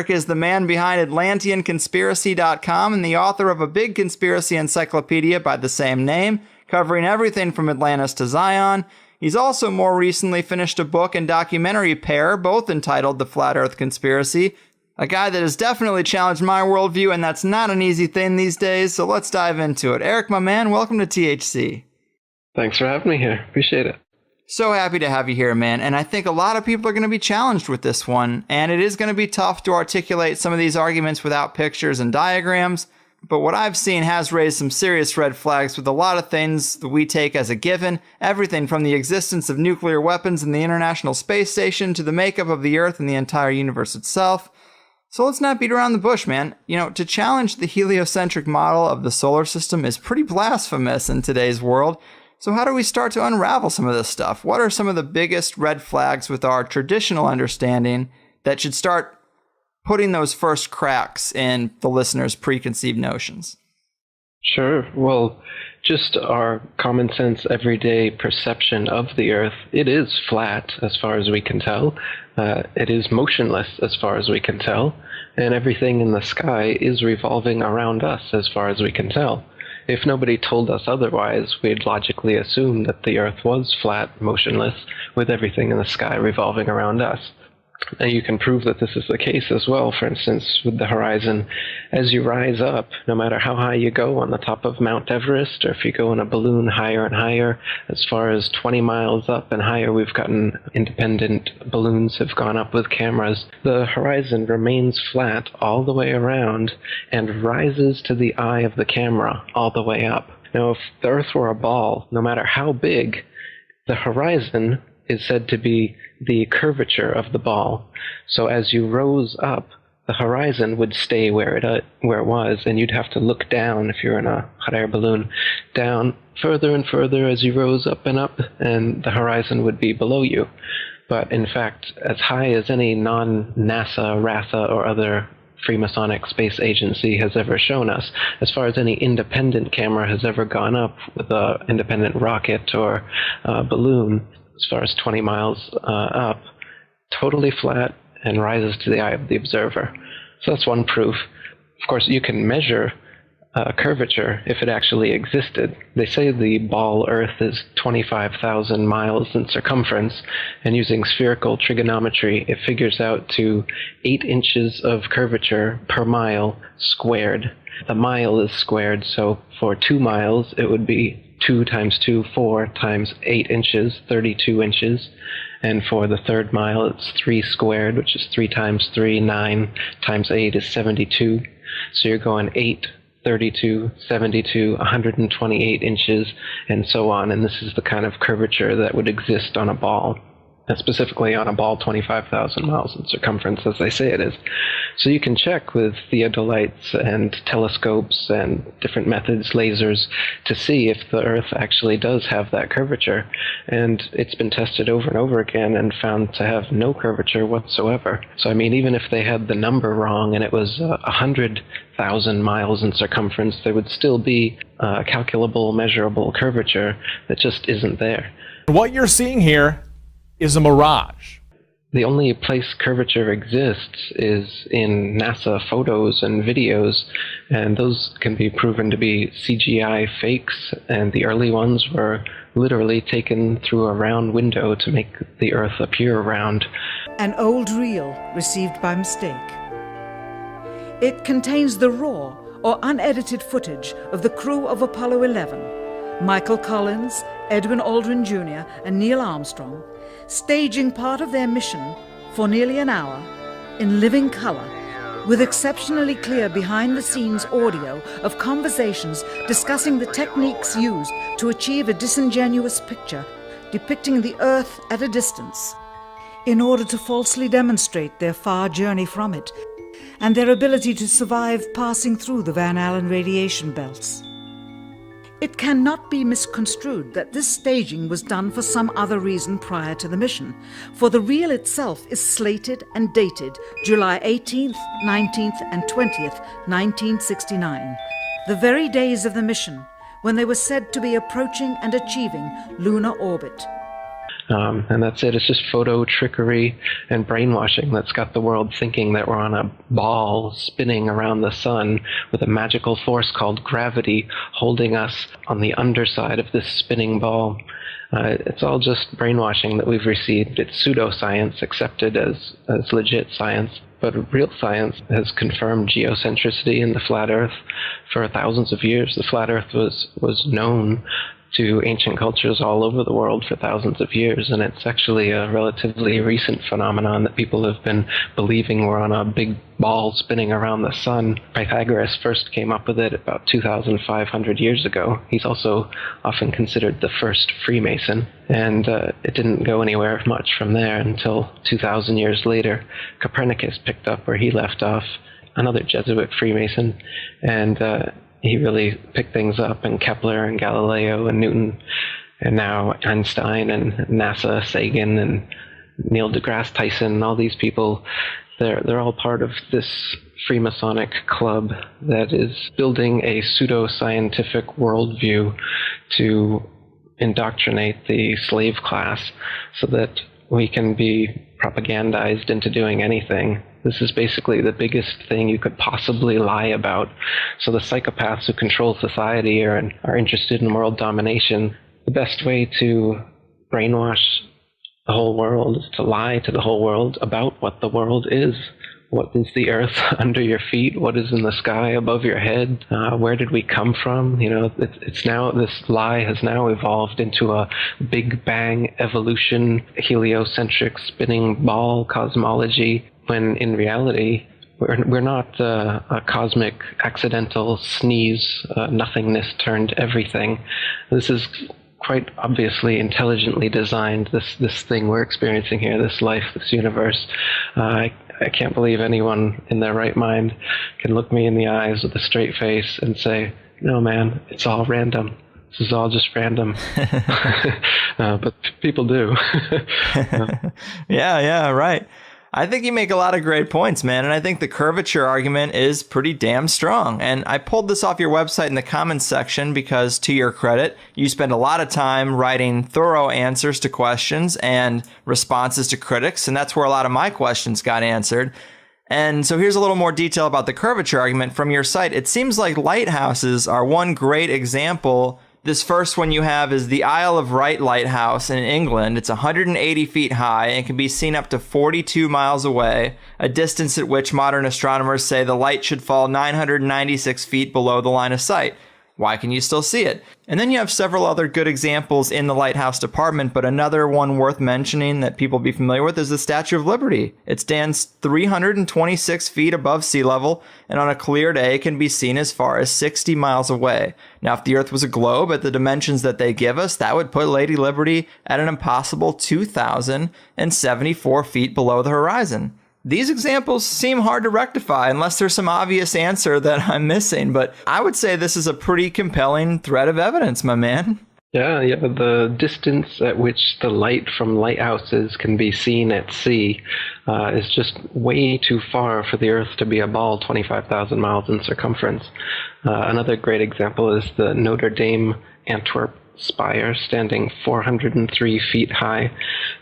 Eric is the man behind AtlanteanConspiracy.com and the author of a big conspiracy encyclopedia by the same name, covering everything from Atlantis to Zion. He's also more recently finished a book and documentary pair, both entitled The Flat Earth Conspiracy. A guy that has definitely challenged my worldview, and that's not an easy thing these days, so let's dive into it. Eric, my man, welcome to THC. Thanks for having me here. Appreciate it. So happy to have you here, man. And I think a lot of people are going to be challenged with this one. And it is going to be tough to articulate some of these arguments without pictures and diagrams. But what I've seen has raised some serious red flags with a lot of things that we take as a given. Everything from the existence of nuclear weapons in the International Space Station to the makeup of the Earth and the entire universe itself. So let's not beat around the bush, man. You know, to challenge the heliocentric model of the solar system is pretty blasphemous in today's world. So how do we start to unravel some of this stuff? What are some of the biggest red flags with our traditional understanding that should start putting those first cracks in the listener's preconceived notions? Sure. Well, just our common sense, everyday perception of the Earth, it is flat as far as we can tell. It is motionless as far as we can tell. And everything in the sky is revolving around us as far as we can tell. If nobody told us otherwise, we'd logically assume that the Earth was flat, motionless, with everything in the sky revolving around us. And you can prove that this is the case as well, for instance, with the horizon. As you rise up, no matter how high you go on the top of Mount Everest, or if you go in a balloon higher and higher, as far as 20 miles up and higher, we've gotten independent balloons have gone up with cameras. The horizon remains flat all the way around and rises to the eye of the camera all the way up. Now, if the Earth were a ball, no matter how big, the horizon is said to be the curvature of the ball. So as you rose up, the horizon would stay where it was, and you'd have to look down if you're in a hot air balloon, down further and further as you rose up, and the horizon would be below you. But in fact, as high as any non-NASA, RASA, or other Freemasonic space agency has ever shown us, as far as any independent camera has ever gone up with an independent rocket or balloon, as far as 20 miles up, totally flat and rises to the eye of the observer. So that's one proof. Of course, you can measure curvature if it actually existed. They say the ball Earth is 25,000 miles in circumference, and using spherical trigonometry, it figures out to 8 inches of curvature per mile squared. The mile is squared, so for 2 miles, it would be 2 times 2, 4 times 8 inches, 32 inches. And for the third mile, it's 3 squared, which is 3 times 3, 9 times 8 is 72. So you're going 8, 32, 72, 128 inches, and so on. And this is the kind of curvature that would exist on a ball. And specifically on a ball 25,000 miles in circumference, as they say it is. So you can check with theodolites and telescopes and different methods, lasers, to see if the Earth actually does have that curvature. And it's been tested over and over again and found to have no curvature whatsoever. So I mean, even if they had the number wrong and it was 100,000 miles in circumference, there would still be a calculable, measurable curvature that just isn't there. What you're seeing here is a mirage. The only place curvature exists is in NASA photos and videos, and those can be proven to be CGI fakes, and the early ones were literally taken through a round window to make the Earth appear round. An old reel received by mistake. It contains the raw or unedited footage of the crew of Apollo 11, Michael Collins, Edwin Aldrin Jr., and Neil Armstrong, staging part of their mission for nearly an hour in living color, with exceptionally clear behind-the-scenes audio of conversations discussing the techniques used to achieve a disingenuous picture depicting the Earth at a distance, in order to falsely demonstrate their far journey from it and their ability to survive passing through the Van Allen radiation belts. It cannot be misconstrued that this staging was done for some other reason prior to the mission, for the reel itself is slated and dated July 18th, 19th, and 20th, 1969, the very days of the mission when they were said to be approaching and achieving lunar orbit. And that's it. It's just photo trickery and brainwashing that's got the world thinking that we're on a ball spinning around the sun with a magical force called gravity holding us on the underside of this spinning ball. It's all just brainwashing that we've received. It's pseudoscience accepted as legit science. But real science has confirmed geocentricity in the flat Earth for thousands of years. The flat Earth was known to ancient cultures all over the world for thousands of years, and it's actually a relatively recent phenomenon that people have been believing we're on a big ball spinning around the sun. Pythagoras first came up with it about 2,500 years ago. He's also often considered the first Freemason, and it didn't go anywhere much from there until 2,000 years later. Copernicus picked up where he left off, another Jesuit Freemason, and he really picked things up, and Kepler and Galileo and Newton, and now Einstein and NASA, Sagan and Neil deGrasse Tyson, all these people, they're all part of this Freemasonic club that is building a pseudo-scientific worldview to indoctrinate the slave class so that we can be propagandized into doing anything. This is basically the biggest thing you could possibly lie about. So the psychopaths who control society are interested in world domination. The best way to brainwash the whole world is to lie to the whole world about what the world is. What is the earth under your feet? What is in the sky above your head? Where did we come from? You know, it's now, this lie has now evolved into a Big Bang evolution, heliocentric spinning ball cosmology, when in reality, we're not a cosmic accidental sneeze, nothingness turned everything. This is quite obviously intelligently designed, this thing we're experiencing here, this life, this universe. I can't believe anyone in their right mind can look me in the eyes with a straight face and say, no, man, it's all random. This is all just random. But people do. Yeah, right. I think you make a lot of great points, man. And I think the curvature argument is pretty damn strong. And I pulled this off your website in the comments section because, to your credit, you spend a lot of time writing thorough answers to questions and responses to critics. And that's where a lot of my questions got answered. And so here's a little more detail about the curvature argument from your site. It seems like lighthouses are one great example. This first one you have is the Isle of Wight Lighthouse in England. It's 180 feet high and can be seen up to 42 miles away, a distance at which modern astronomers say the light should fall 996 feet below the line of sight. Why can you still see it? And then you have several other good examples in the lighthouse department, but another one worth mentioning that people be familiar with is the Statue of Liberty. It stands 326 feet above sea level, and on a clear day can be seen as far as 60 miles away. Now, if the Earth was a globe at the dimensions that they give us, that would put Lady Liberty at an impossible 2,074 feet below the horizon. These examples seem hard to rectify unless there's some obvious answer that I'm missing, but I would say this is a pretty compelling thread of evidence, my man. Yeah, the distance at which the light from lighthouses can be seen at sea is just way too far for the Earth to be a ball 25,000 miles in circumference. Another great example is the Notre Dame Antwerp spire, standing 403 feet high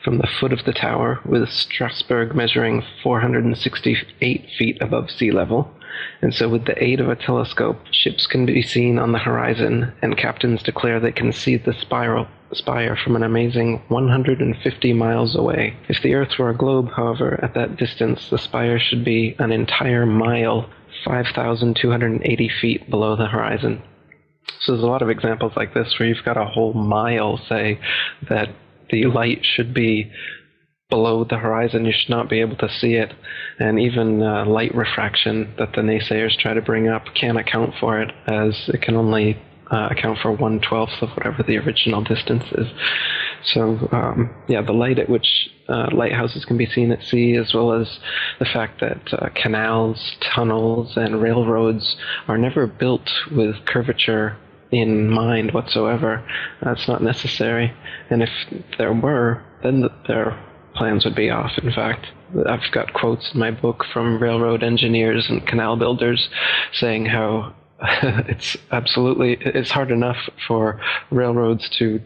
from the foot of the tower, with Strasbourg measuring 468 feet above sea level. And so with the aid of a telescope, ships can be seen on the horizon, and captains declare they can see the spire from an amazing 150 miles away. If the Earth were a globe, however, at that distance, the spire should be an entire mile, 5,280 feet below the horizon. So there's a lot of examples like this where you've got a whole mile, say, that the light should be below the horizon. You should not be able to see it. And even light refraction that the naysayers try to bring up can't account for it, as it can only account for 1/12 of whatever the original distance is. So, the light at which lighthouses can be seen at sea, as well as the fact that canals, tunnels, and railroads are never built with curvature in mind whatsoever. That's not necessary. And if there were, then their plans would be off, in fact. I've got quotes in my book from railroad engineers and canal builders saying how it's hard enough for railroads to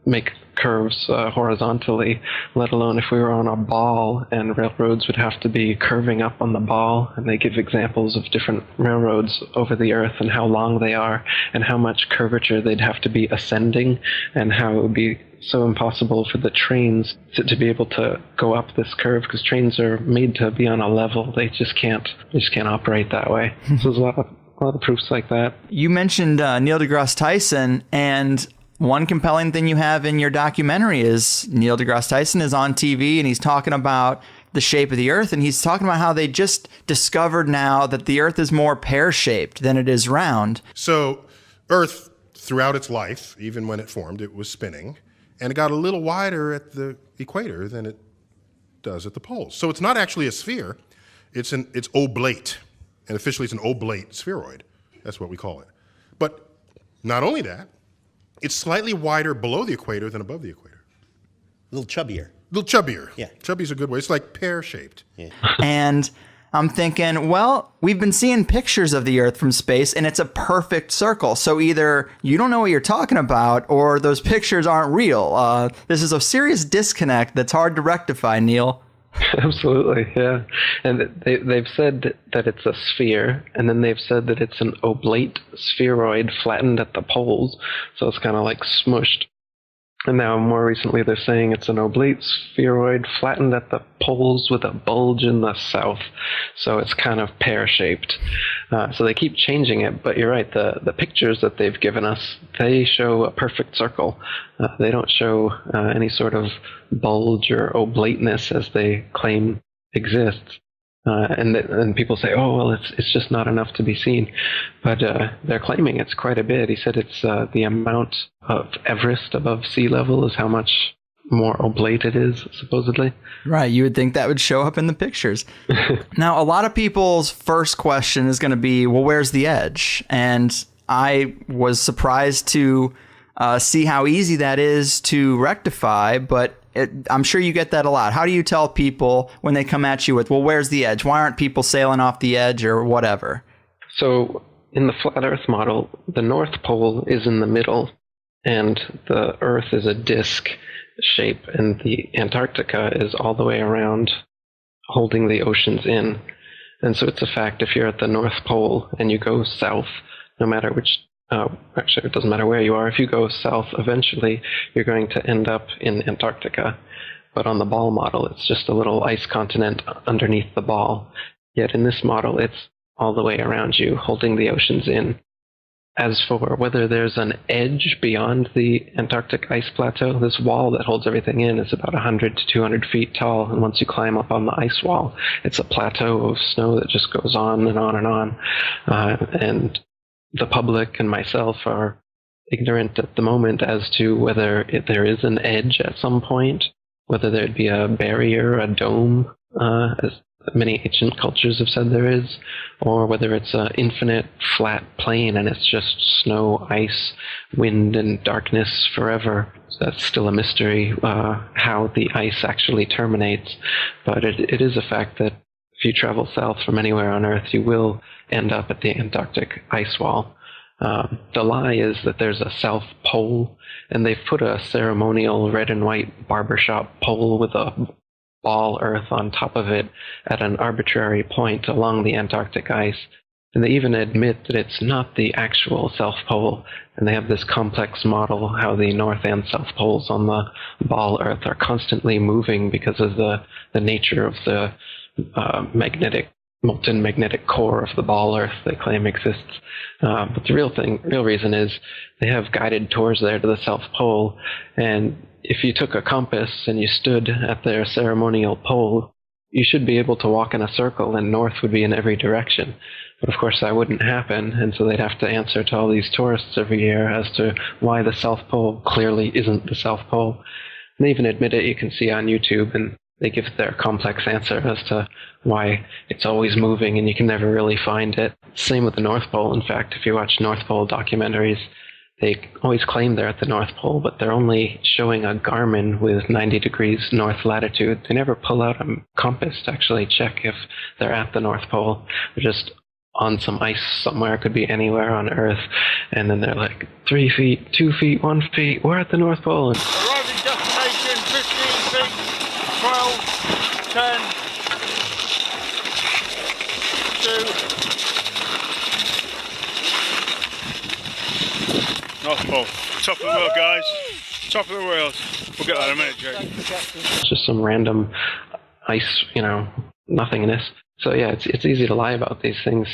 make curves horizontally, let alone if we were on a ball and railroads would have to be curving up on the ball. And they give examples of different railroads over the earth and how long they are and how much curvature they'd have to be ascending, and how it would be so impossible for the trains to be able to go up this curve, because trains are made to be on a level. They just can't operate that way. So there's a lot of proofs like that. You mentioned Neil deGrasse Tyson, and one compelling thing you have in your documentary is Neil deGrasse Tyson is on TV and he's talking about the shape of the Earth, and he's talking about how they just discovered now that the Earth is more pear-shaped than it is round. So Earth, throughout its life, even when it formed, it was spinning, and it got a little wider at the equator than it does at the poles. So it's not actually a sphere, it's oblate, and officially it's an oblate spheroid. That's what we call it. But not only that, it's slightly wider below the equator than above the equator. A little chubbier. A little chubbier. Yeah. Chubby's a good way. It's like pear-shaped. Yeah. And I'm thinking, well, we've been seeing pictures of the Earth from space, and it's a perfect circle. So either you don't know what you're talking about, or those pictures aren't real. This is a serious disconnect that's hard to rectify, Neil. Absolutely, yeah. And they've said that it's a sphere, and then they've said that it's an oblate spheroid flattened at the poles, so it's kind of like smushed. And now more recently they're saying it's an oblate spheroid flattened at the poles with a bulge in the south, so it's kind of pear-shaped. So they keep changing it, but you're right, the pictures that they've given us, they show a perfect circle. They don't show any sort of bulge or oblateness as they claim exists. And people say, oh, well, it's just not enough to be seen. But they're claiming it's quite a bit. He said it's the amount of Everest above sea level is how much more oblate it is, supposedly. Right, you would think that would show up in the pictures. Now, a lot of people's first question is going to be, well, where's the edge? And I was surprised to see how easy that is to rectify, but I'm sure you get that a lot. How do you tell people when they come at you with, well, where's the edge? Why aren't people sailing off the edge or whatever? So in the flat Earth model, the North Pole is in the middle, and the Earth is a disk shape, and the Antarctica is all the way around, holding the oceans in. And so it's a fact, if you're at the North Pole and you go south, no matter which actually, it doesn't matter where you are. If you go south, eventually you're going to end up in Antarctica. But on the ball model, it's just a little ice continent underneath the ball. Yet in this model, it's all the way around you, holding the oceans in. As for whether there's an edge beyond the Antarctic ice plateau, this wall that holds everything in is about 100 to 200 feet tall. And once you climb up on the ice wall, it's a plateau of snow that just goes on and on and on. And the public and myself are ignorant at the moment as to whether there is an edge at some point, whether there'd be a barrier, a dome, as many ancient cultures have said there is, or whether it's an infinite flat plain and it's just snow, ice, wind, and darkness forever. So that's still a mystery, how the ice actually terminates. But it is a fact that if you travel south from anywhere on Earth, you will end up at the Antarctic ice wall. The lie is that there's a South Pole, and they've put a ceremonial red and white barbershop pole with a ball Earth on top of it at an arbitrary point along the Antarctic ice. And they even admit that it's not the actual South Pole, and they have this complex model how the North and South Poles on the ball Earth are constantly moving because of the nature of the molten magnetic core of the ball Earth they claim exists. But the real reason is they have guided tours there to the South Pole, and if you took a compass and you stood at their ceremonial pole, you should be able to walk in a circle and north would be in every direction. But of course that wouldn't happen, and so they'd have to answer to all these tourists every year as to why the South Pole clearly isn't the South Pole. And they even admit it. You can see on YouTube, and they give their complex answer as to why it's always moving and you can never really find it. Same with the North Pole. In fact, if you watch North Pole documentaries, they always claim they're at the North Pole, but they're only showing a Garmin with 90 degrees north latitude. They never pull out a compass to actually check if they're at the North Pole. They're just on some ice somewhere, could be anywhere on Earth, and then they're like 3 feet, 2 feet, 1 feet, we're at the North Pole. Arriving destination, 15 feet, 12, 10, 2. North Pole, top of the world, guys. Top of the world. We'll get that in a minute, Jake. Just some random ice, nothingness. So yeah, it's easy to lie about these things.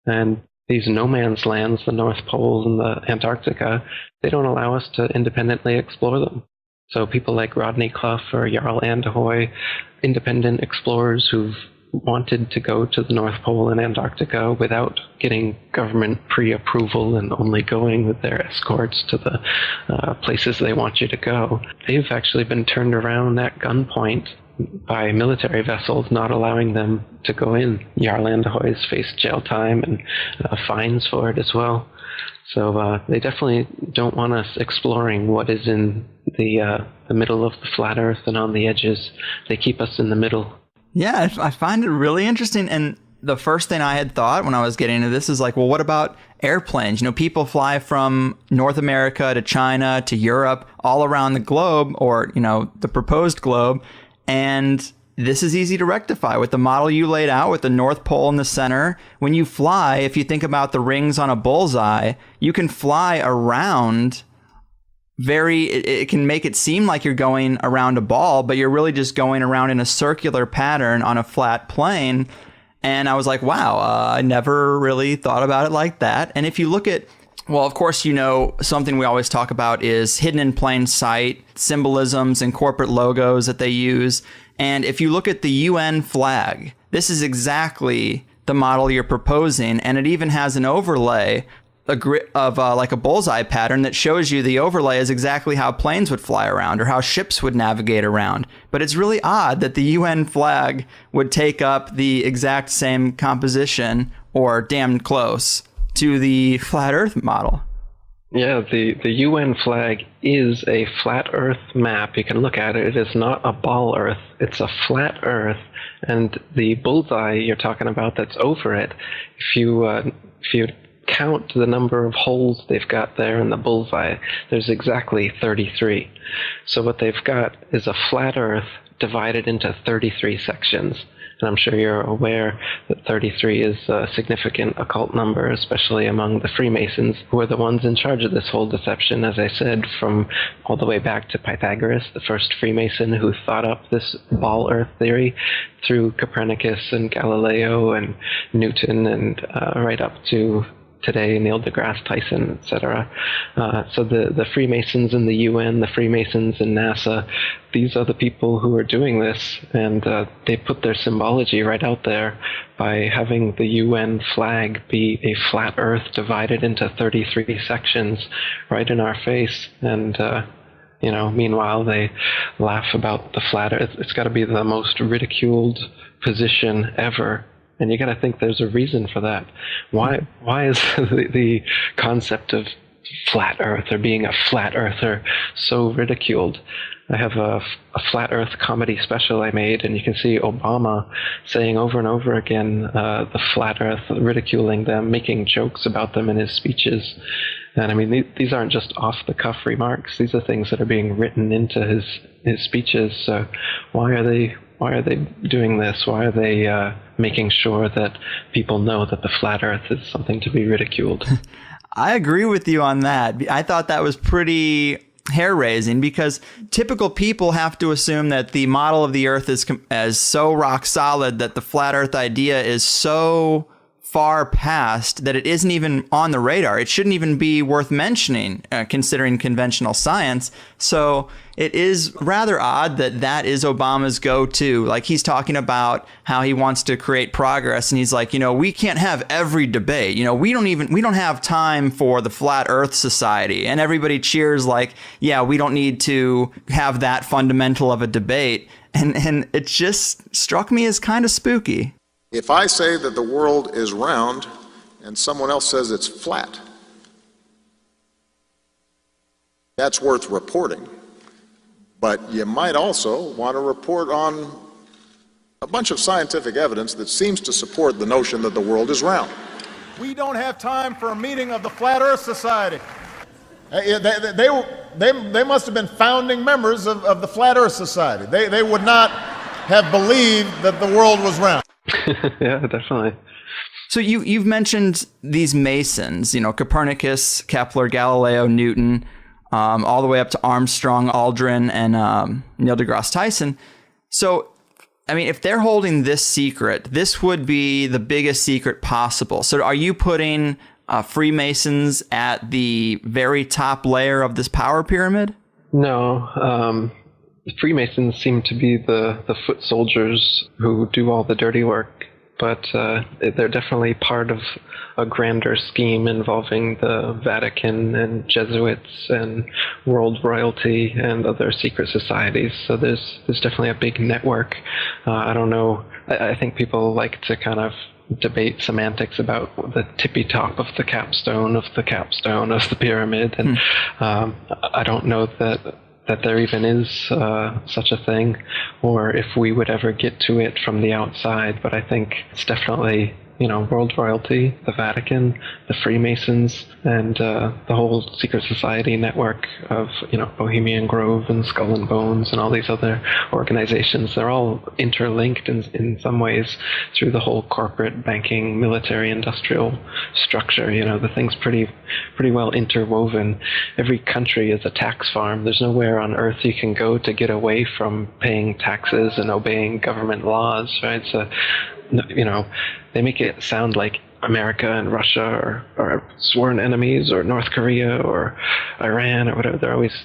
And these no man's lands, the North Pole and the Antarctica, they don't allow us to independently explore them. So people like Rodney Clough or Jarl Anderhoy, independent explorers who've wanted to go to the North Pole and Antarctica without getting government pre-approval and only going with their escorts to the places they want you to go, they've actually been turned around at gunpoint by military vessels, not allowing them to go in. Jarl Anderhoy's faced jail time and fines for it as well. So they definitely don't want us exploring what is in the middle of the flat Earth and on the edges. They keep us in the middle. Yeah, I find it really interesting. And the first thing I had thought when I was getting into this is like, well, what about airplanes? People fly from North America to China to Europe, all around the globe, or, the proposed globe. And this is easy to rectify with the model you laid out with the North Pole in the center. When you fly, if you think about the rings on a bullseye, you can fly around it can make it seem like you're going around a ball, but you're really just going around in a circular pattern on a flat plane. And I was like, wow, I never really thought about it like that. And if you look at, well, of course, something we always talk about is hidden in plain sight, symbolisms and corporate logos that they use. And if you look at the UN flag, this is exactly the model you're proposing. And it even has an overlay of like a bullseye pattern that shows you the overlay is exactly how planes would fly around or how ships would navigate around. But it's really odd that the UN flag would take up the exact same composition or damn close to the flat Earth model. Yeah, the UN flag is a flat Earth map. You can look at it. It is not a ball Earth. It's a flat Earth. And the bullseye you're talking about that's over it, if you count the number of holes they've got there in the bullseye, there's exactly 33. So what they've got is a flat Earth divided into 33 sections. And I'm sure you're aware that 33 is a significant occult number, especially among the Freemasons, who are the ones in charge of this whole deception, as I said, from all the way back to Pythagoras, the first Freemason who thought up this ball Earth theory, through Copernicus and Galileo and Newton and right up to today, Neil deGrasse Tyson, etc. So the Freemasons in the UN, the Freemasons in NASA, these are the people who are doing this, and they put their symbology right out there by having the UN flag be a flat Earth divided into 33 sections right in our face. And meanwhile they laugh about the flat Earth. It's got to be the most ridiculed position ever. And you got to think there's a reason for that. Why is the concept of flat Earth or being a flat earther so ridiculed? I have a flat Earth comedy special I made, and you can see Obama saying over and over again the flat Earth, ridiculing them, making jokes about them in his speeches. And I mean, these aren't just off-the-cuff remarks. These are things that are being written into his speeches. So why are they doing this? Why are they making sure that people know that the flat Earth is something to be ridiculed? I agree with you on that. I thought that was pretty hair-raising because typical people have to assume that the model of the Earth is so rock solid that the flat Earth idea is so far past that it isn't even on the radar. It shouldn't even be worth mentioning, considering conventional science. So it is rather odd that that is Obama's go-to. Like, he's talking about how he wants to create progress, and he's like, we can't have every debate. We don't have time for the Flat Earth Society. And everybody cheers like, yeah, we don't need to have that fundamental of a debate. And it just struck me as kind of spooky. If I say that the world is round and someone else says it's flat, that's worth reporting. But you might also want to report on a bunch of scientific evidence that seems to support the notion that the world is round. We don't have time for a meeting of the Flat Earth Society. They must have been founding members of the Flat Earth Society. They would not have believed that the world was round. Yeah, definitely. So you've mentioned these Masons, Copernicus, Kepler, Galileo, Newton, all the way up to Armstrong, Aldrin, and Neil deGrasse Tyson. So, if they're holding this secret, this would be the biggest secret possible. So are you putting Freemasons at the very top layer of this power pyramid? No. The Freemasons seem to be the foot soldiers who do all the dirty work, but they're definitely part of a grander scheme involving the Vatican and Jesuits and world royalty and other secret societies. So there's definitely a big network. I don't know. I think people like to kind of debate semantics about the tippy top of the capstone of the pyramid, and I don't know that there even is such a thing, or if we would ever get to it from the outside. But I think it's definitely, world royalty, the Vatican, the Freemasons, and the whole secret society network of, Bohemian Grove and Skull and Bones and all these other organizations. They're all interlinked in some ways through the whole corporate, banking, military, industrial structure. The thing's pretty well interwoven. Every country is a tax farm. There's nowhere on earth you can go to get away from paying taxes and obeying government laws, right? So, they make it sound like America and Russia are sworn enemies, or North Korea or Iran or whatever. They're always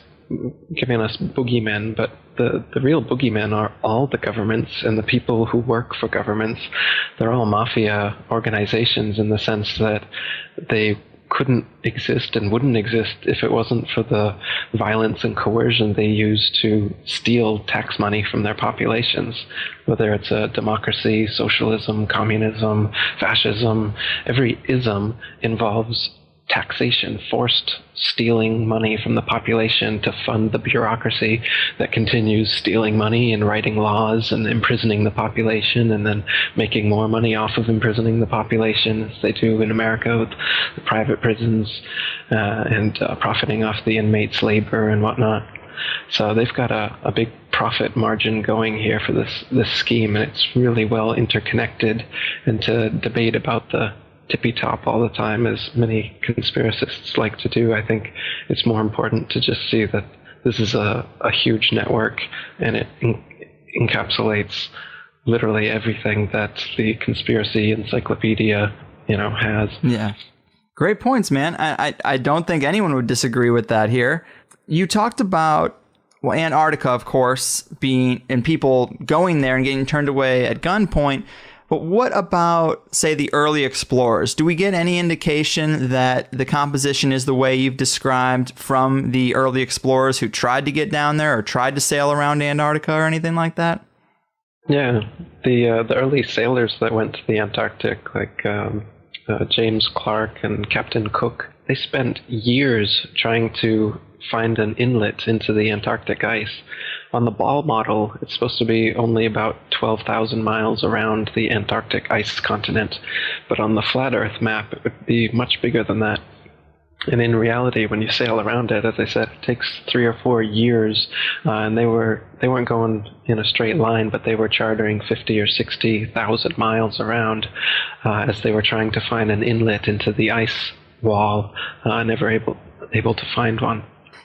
giving us boogeymen, but the real boogeymen are all the governments and the people who work for governments. They're all mafia organizations in the sense that they couldn't exist and wouldn't exist if it wasn't for the violence and coercion they use to steal tax money from their populations. Whether it's a democracy, socialism, communism, fascism, every ism involves taxation, forced stealing money from the population to fund the bureaucracy that continues stealing money and writing laws and imprisoning the population, and then making more money off of imprisoning the population, as they do in America with the private prisons, and profiting off the inmates' labor and whatnot. So they've got a big profit margin going here for this scheme, and it's really well interconnected. And to debate about the tippy top all the time, as many conspiracists like to do, I think it's more important to just see that this is a huge network, and it encapsulates literally everything that the conspiracy encyclopedia, has. Yeah. Great points, man. I don't think anyone would disagree with that here. You talked about, Antarctica, of course, and people going there and getting turned away at gunpoint. But what about, say, the early explorers? Do we get any indication that the composition is the way you've described from the early explorers who tried to get down there or tried to sail around Antarctica or anything like that? Yeah, the early sailors that went to the Antarctic, like James Clark and Captain Cook, they spent years trying to find an inlet into the Antarctic ice. On the Ball model, it's supposed to be only about 12,000 miles around the Antarctic ice continent, but on the Flat Earth map, it would be much bigger than that. And in reality, when you sail around it, as I said, it takes 3 or 4 years, and they weren't going in a straight line, but they were chartering 50 or 60,000 miles around as they were trying to find an inlet into the ice wall, never able to find one.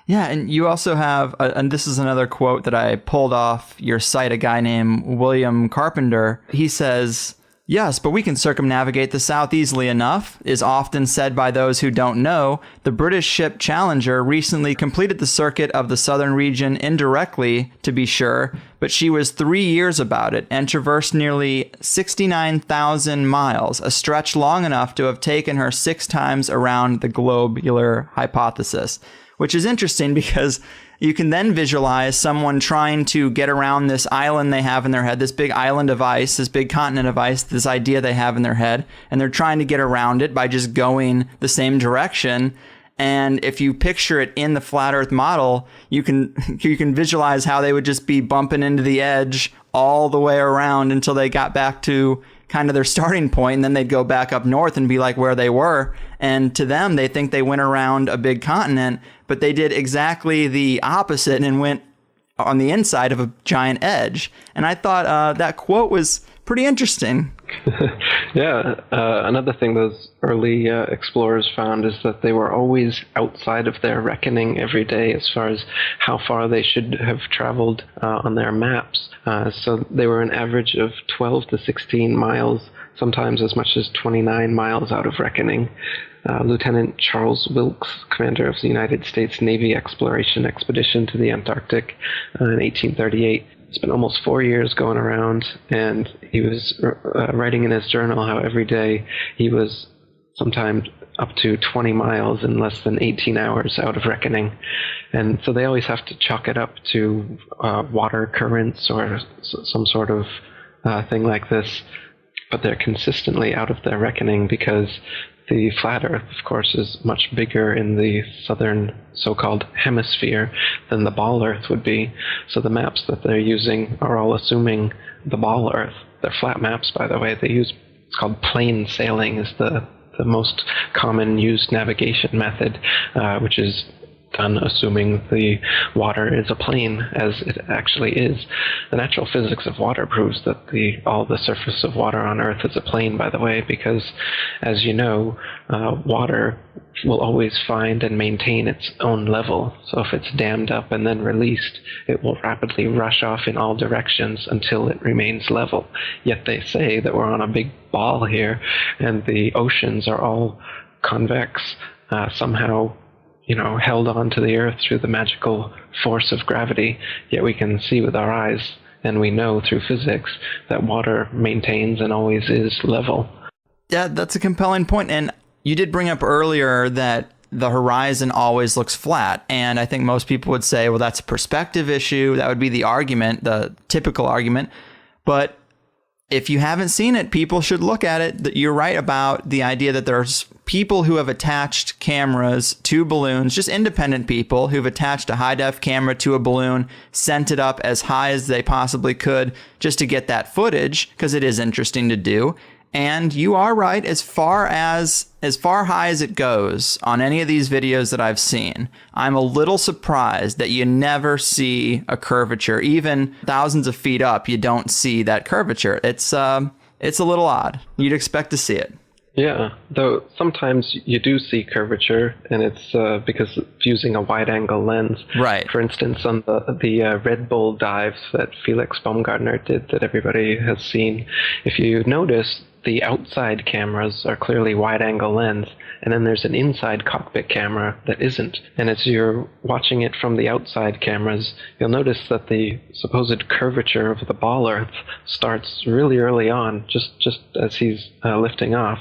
Yeah, and you also have, and this is another quote that I pulled off your site, a guy named William Carpenter. He says, Yes, but we can circumnavigate the South easily enough, is often said by those who don't know. The British ship Challenger recently completed the circuit of the southern region indirectly, to be sure, but she was 3 years about it and traversed nearly 69,000 miles, a stretch long enough to have taken her 6 times around the globular hypothesis, which is interesting because you can then visualize someone trying to get around this island they have in their head, this big island of ice, this big continent of ice, this idea they have in their head, and they're trying to get around it by just going the same direction. And if you picture it in the flat Earth model, you can visualize how they would just be bumping into the edge all the way around until they got back to kind of their starting point, and then they'd go back up north and be like where they were. And to them, they think they went around a big continent, but they did exactly the opposite and went on the inside of a giant edge. And I thought that quote was pretty interesting. Yeah, another thing those early explorers found is that they were always outside of their reckoning every day as far as how far they should have traveled on their maps. So they were an average of 12 to 16 miles, sometimes as much as 29 miles out of reckoning. Lieutenant Charles Wilkes, commander of the United States Navy exploration expedition to the Antarctic in 1838, spent almost 4 years going around, and he was writing in his journal how every day he was sometimes up to 20 miles in less than 18 hours out of reckoning. And so they always have to chalk it up to water currents or some sort of thing like this, but they're consistently out of their reckoning because the flat Earth, of course, is much bigger in the southern so-called hemisphere than the ball Earth would be. So the maps that they're using are all assuming the ball Earth. They're flat maps, by the way. They use, it's called plane sailing, is the most common used navigation method, which is done assuming the water is a plane, as it actually is. The natural physics of water proves that all the surface of water on Earth is a plane, by the way, because, as you know, water will always find and maintain its own level. So if it's dammed up and then released, it will rapidly rush off in all directions until it remains level. Yet they say that we're on a big ball here, and the oceans are all convex, somehow held on to the Earth through the magical force of gravity, yet we can see with our eyes, and we know through physics, that water maintains and always is level. Yeah, that's a compelling point. And you did bring up earlier that the horizon always looks flat. And I think most people would say, well, that's a perspective issue. That would be the argument, the typical argument. But if you haven't seen it, people should look at it. You're right about the idea that there's people who have attached cameras to balloons, just independent people who've attached a high-def camera to a balloon, sent it up as high as they possibly could just to get that footage, because it is interesting to do. And you are right, as far high as it goes on any of these videos that I've seen, I'm a little surprised that you never see a curvature. Even thousands of feet up, you don't see that curvature. It's a little odd. You'd expect to see it. Yeah, though sometimes you do see curvature, and it's because it's using a wide-angle lens. Right. For instance, on the Red Bull dives that Felix Baumgartner did that everybody has seen, if you notice, the outside cameras are clearly wide-angle lens, and then there's an inside cockpit camera that isn't. And as you're watching it from the outside cameras, you'll notice that the supposed curvature of the ball Earth starts really early on, just as he's lifting off.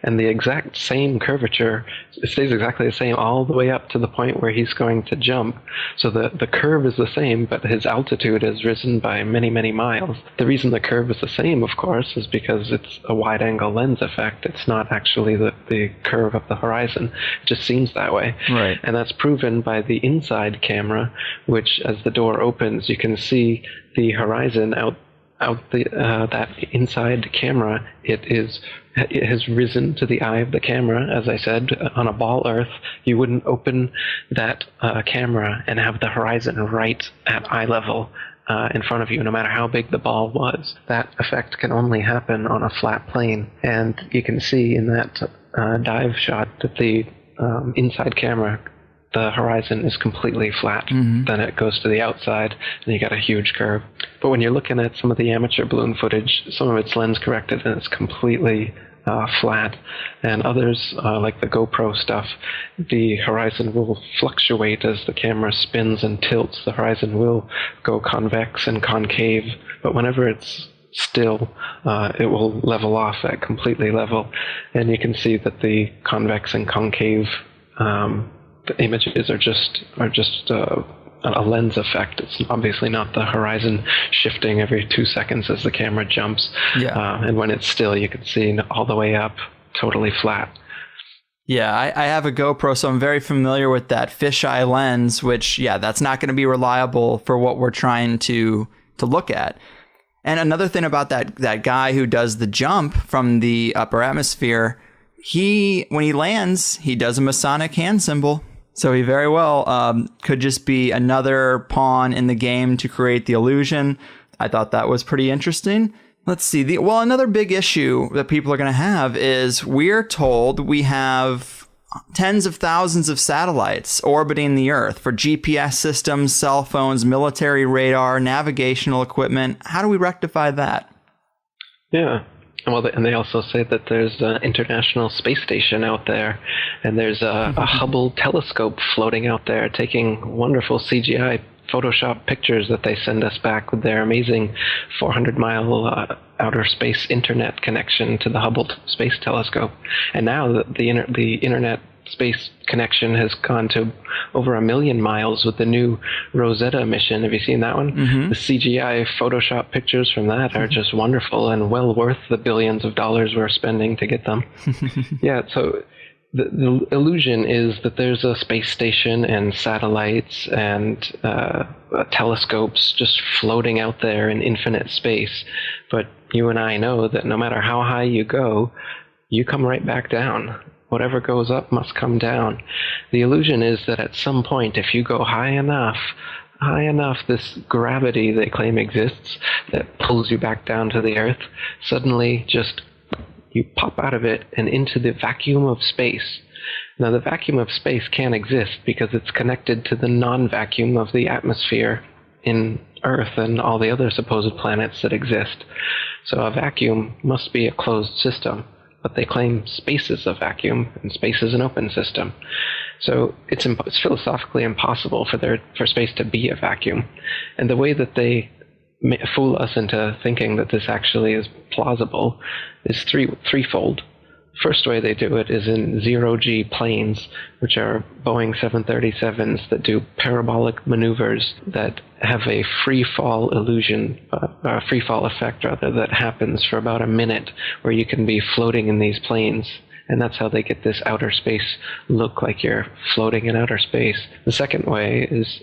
And the exact same curvature stays exactly the same all the way up to the point where he's going to jump. So the curve is the same, but his altitude has risen by many, many miles. The reason the curve is the same, of course, is because it's a wide-angle lens effect. It's not actually the curve of the horizon. It just seems that way. Right. And that's proven by the inside camera, which, as the door opens, you can see the horizon out that inside camera. It has risen to the eye of the camera. As I said, on a ball Earth, you wouldn't open that camera and have the horizon right at eye level in front of you, no matter how big the ball was. That effect can only happen on a flat plane. And you can see in that dive shot that the inside camera the horizon is completely flat. Then it goes to the outside, and you got a huge curve. But when you're looking at some of the amateur balloon footage, some of it's lens corrected, and it's completely flat. And others, like the GoPro stuff, the horizon will fluctuate as the camera spins and tilts. The horizon will go convex and concave, but whenever it's still, it will level off at completely level. And you can see that the convex and concave the images are just a lens effect. It's obviously not the horizon shifting every 2 seconds as the camera jumps. And when it's still, you can see all the way up, totally flat. Yeah, I have a GoPro, so I'm very familiar with that fisheye lens, which, that's not going to be reliable for what we're trying to look at. And another thing about that guy who does the jump from the upper atmosphere, when he lands, he does a Masonic hand symbol. So he very well could just be another pawn in the game to create the illusion. I thought that was pretty interesting. Let's see. Another big issue that people are going to have is we're told we have tens of thousands of satellites orbiting the Earth for GPS systems, cell phones, military radar, navigational equipment. How do we rectify that? Yeah. Well, and they also say that there's an International Space Station out there, and there's a Hubble telescope floating out there taking wonderful CGI Photoshop pictures that they send us back with their amazing 400-mile outer space internet connection to the Hubble Space Telescope. And now the internet space connection has gone to over 1 million miles with the new Rosetta mission. Have you seen that one? The CGI Photoshop pictures from that are just wonderful and well worth the billions of dollars we're spending to get them. So the illusion is that there's a space station and satellites and telescopes just floating out there in infinite space. But you and I know that no matter how high you go, you come right back down. Whatever goes up must come down. The illusion is that at some point, if you go high enough, this gravity they claim exists that pulls you back down to the Earth, suddenly just you pop out of it and into the vacuum of space. Now, the vacuum of space can't exist because it's connected to the non-vacuum of the atmosphere in Earth and all the other supposed planets that exist. So a vacuum must be a closed system. But they claim space is a vacuum and space is an open system. So it's philosophically impossible for space to be a vacuum. And the way that they fool us into thinking that this actually is plausible is threefold. First way they do it is in zero-G planes, which are Boeing 737s that do parabolic maneuvers that have a free-fall illusion, a free-fall effect rather, that happens for about a minute, where you can be floating in these planes. And that's how they get this outer space look, like you're floating in outer space. The second way is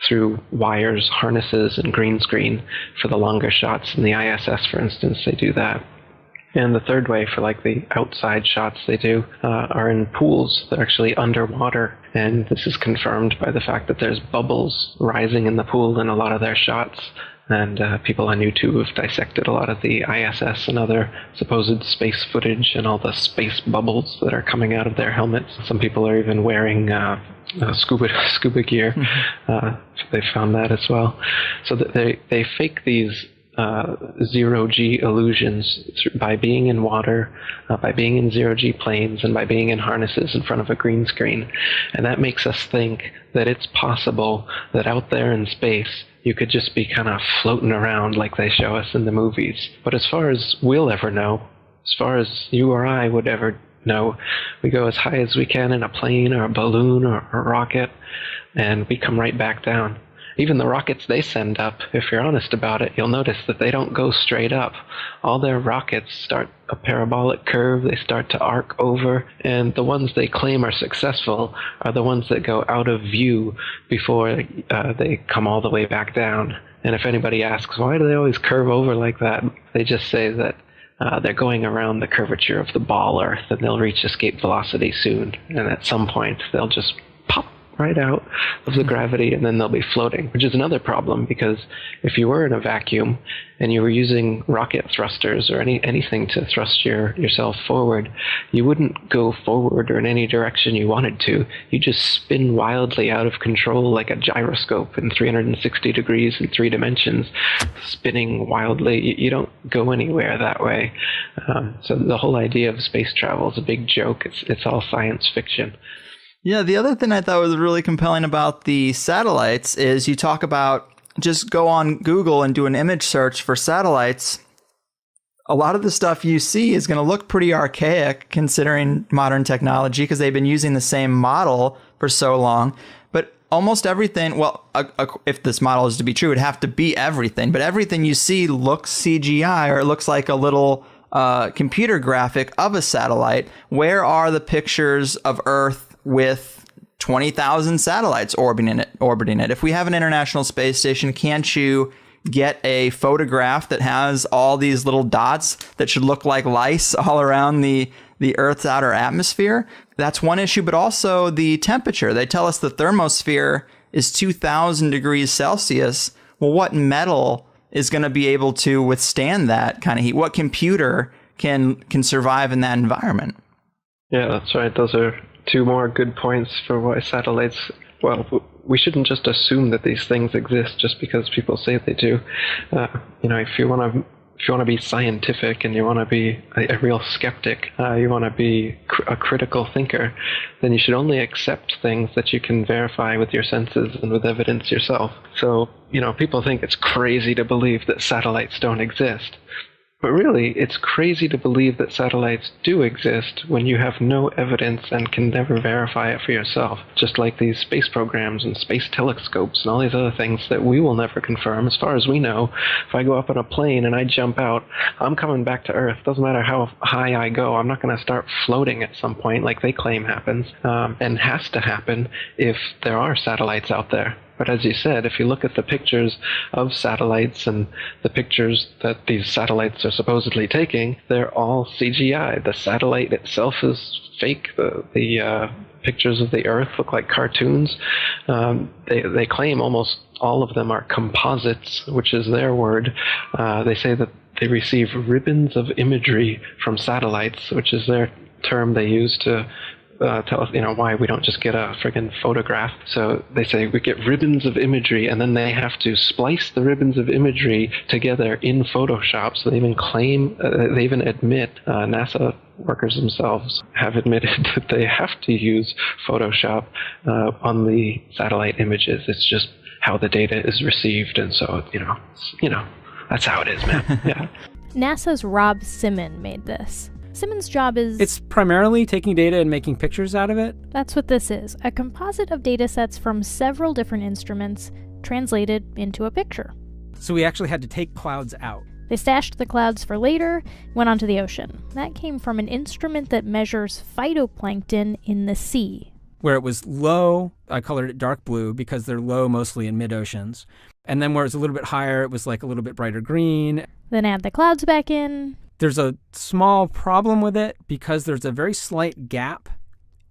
through wires, harnesses, and green screen for the longer shots. In the ISS, for instance, they do that. And the third way, for like the outside shots they do, are in pools. They're actually underwater. And this is confirmed by the fact that there's bubbles rising in the pool in a lot of their shots. And people on YouTube have dissected a lot of the ISS and other supposed space footage and all the space bubbles that are coming out of their helmets. Some people are even wearing scuba gear. They found that as well. So that they fake these zero-G illusions by being in water, by being in zero-G planes, and by being in harnesses in front of a green screen. And that makes us think that it's possible that out there in space you could just be kind of floating around like they show us in the movies. But as far as we'll ever know, as far as you or I would ever know, we go as high as we can in a plane or a balloon or a rocket, and we come right back down. Even the rockets they send up, if you're honest about it, you'll notice that they don't go straight up. All their rockets start a parabolic curve, they start to arc over, and the ones they claim are successful are the ones that go out of view before they come all the way back down. And if anybody asks, why do they always curve over like that? They just say that they're going around the curvature of the ball Earth, and they'll reach escape velocity soon. And at some point, they'll just pop right out of the gravity, and then they'll be floating, which is another problem, because if you were in a vacuum and you were using rocket thrusters or anything to thrust yourself forward, you wouldn't go forward or in any direction you wanted to. You just spin wildly out of control like a gyroscope in 360 degrees in 3 dimensions, spinning wildly. You don't go anywhere that way. So the whole idea of space travel is a big joke. It's all science fiction. Yeah, the other thing I thought was really compelling about the satellites is you talk about just go on Google and do an image search for satellites. A lot of the stuff you see is going to look pretty archaic considering modern technology because they've been using the same model for so long. But almost everything, well, if this model is to be true, it would have to be everything. But everything you see looks CGI, or it looks like a little computer graphic of a satellite. Where are the pictures of Earth with 20,000 satellites orbiting it? If we have an International Space Station, can't you get a photograph that has all these little dots that should look like lice all around the Earth's outer atmosphere? That's one issue, but also the temperature. They tell us the thermosphere is 2,000 degrees Celsius. Well, what metal is going to be able to withstand that kind of heat? What computer can survive in that environment? Yeah, that's right. Those are 2 more good points for why satellites, well, we shouldn't just assume that these things exist just because people say they do. If you want to be scientific and you want to be a real skeptic, you want to be a critical thinker, then you should only accept things that you can verify with your senses and with evidence yourself. So, people think it's crazy to believe that satellites don't exist. But really, it's crazy to believe that satellites do exist when you have no evidence and can never verify it for yourself. Just like these space programs and space telescopes and all these other things that we will never confirm. As far as we know, if I go up on a plane and I jump out, I'm coming back to Earth. Doesn't matter how high I go. I'm not going to start floating at some point like they claim happens, and has to happen if there are satellites out there. But as you said, if you look at the pictures of satellites and the pictures that these satellites are supposedly taking, they're all CGI. The satellite itself is fake. The pictures of the Earth look like cartoons. They claim almost all of them are composites, which is their word. They say that they receive ribbons of imagery from satellites, which is their term they use to tell us, why we don't just get a friggin' photograph. So they say we get ribbons of imagery, and then they have to splice the ribbons of imagery together in Photoshop. So they even admit, NASA workers themselves have admitted that they have to use Photoshop on the satellite images. It's just how the data is received, and so that's how it is, man. Yeah. NASA's Rob Simon made this. Simon's job is... It's primarily taking data and making pictures out of it. That's what this is, a composite of data sets from several different instruments translated into a picture. So we actually had to take clouds out. They stashed the clouds for later, went onto the ocean. That came from an instrument that measures phytoplankton in the sea. Where it was low, I colored it dark blue because they're low mostly in mid-oceans. And then where it's a little bit higher, it was like a little bit brighter green. Then add the clouds back in. There's a small problem with it because there's a very slight gap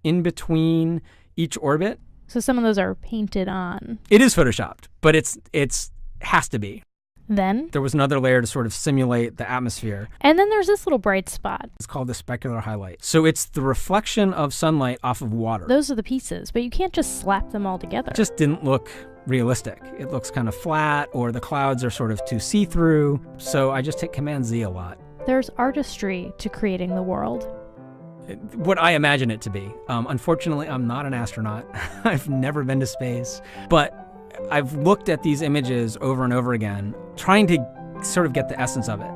in between each orbit. So some of those are painted on. It is photoshopped, but it's has to be. Then there was another layer to sort of simulate the atmosphere. And then there's this little bright spot. It's called the specular highlight. So it's the reflection of sunlight off of water. Those are the pieces, but you can't just slap them all together. It just didn't look realistic. It looks kind of flat, or the clouds are sort of too see-through. So I just hit Command-Z a lot. There's artistry to creating the world. What I imagine it to be. Unfortunately, I'm not an astronaut. I've never been to space. But I've looked at these images over and over again, trying to sort of get the essence of it.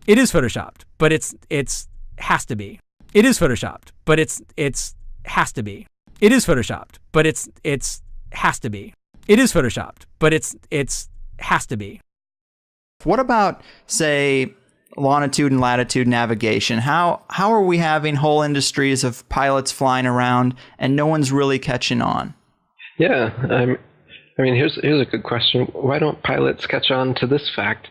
It is photoshopped, but it's has to be. It is photoshopped, but it's has to be. It is photoshopped, but it's has to be. It is photoshopped, but it's has to be. What about, say, longitude and latitude navigation? How are we having whole industries of pilots flying around and no one's really catching on? Yeah, I mean, here's a good question. Why don't pilots catch on to this fact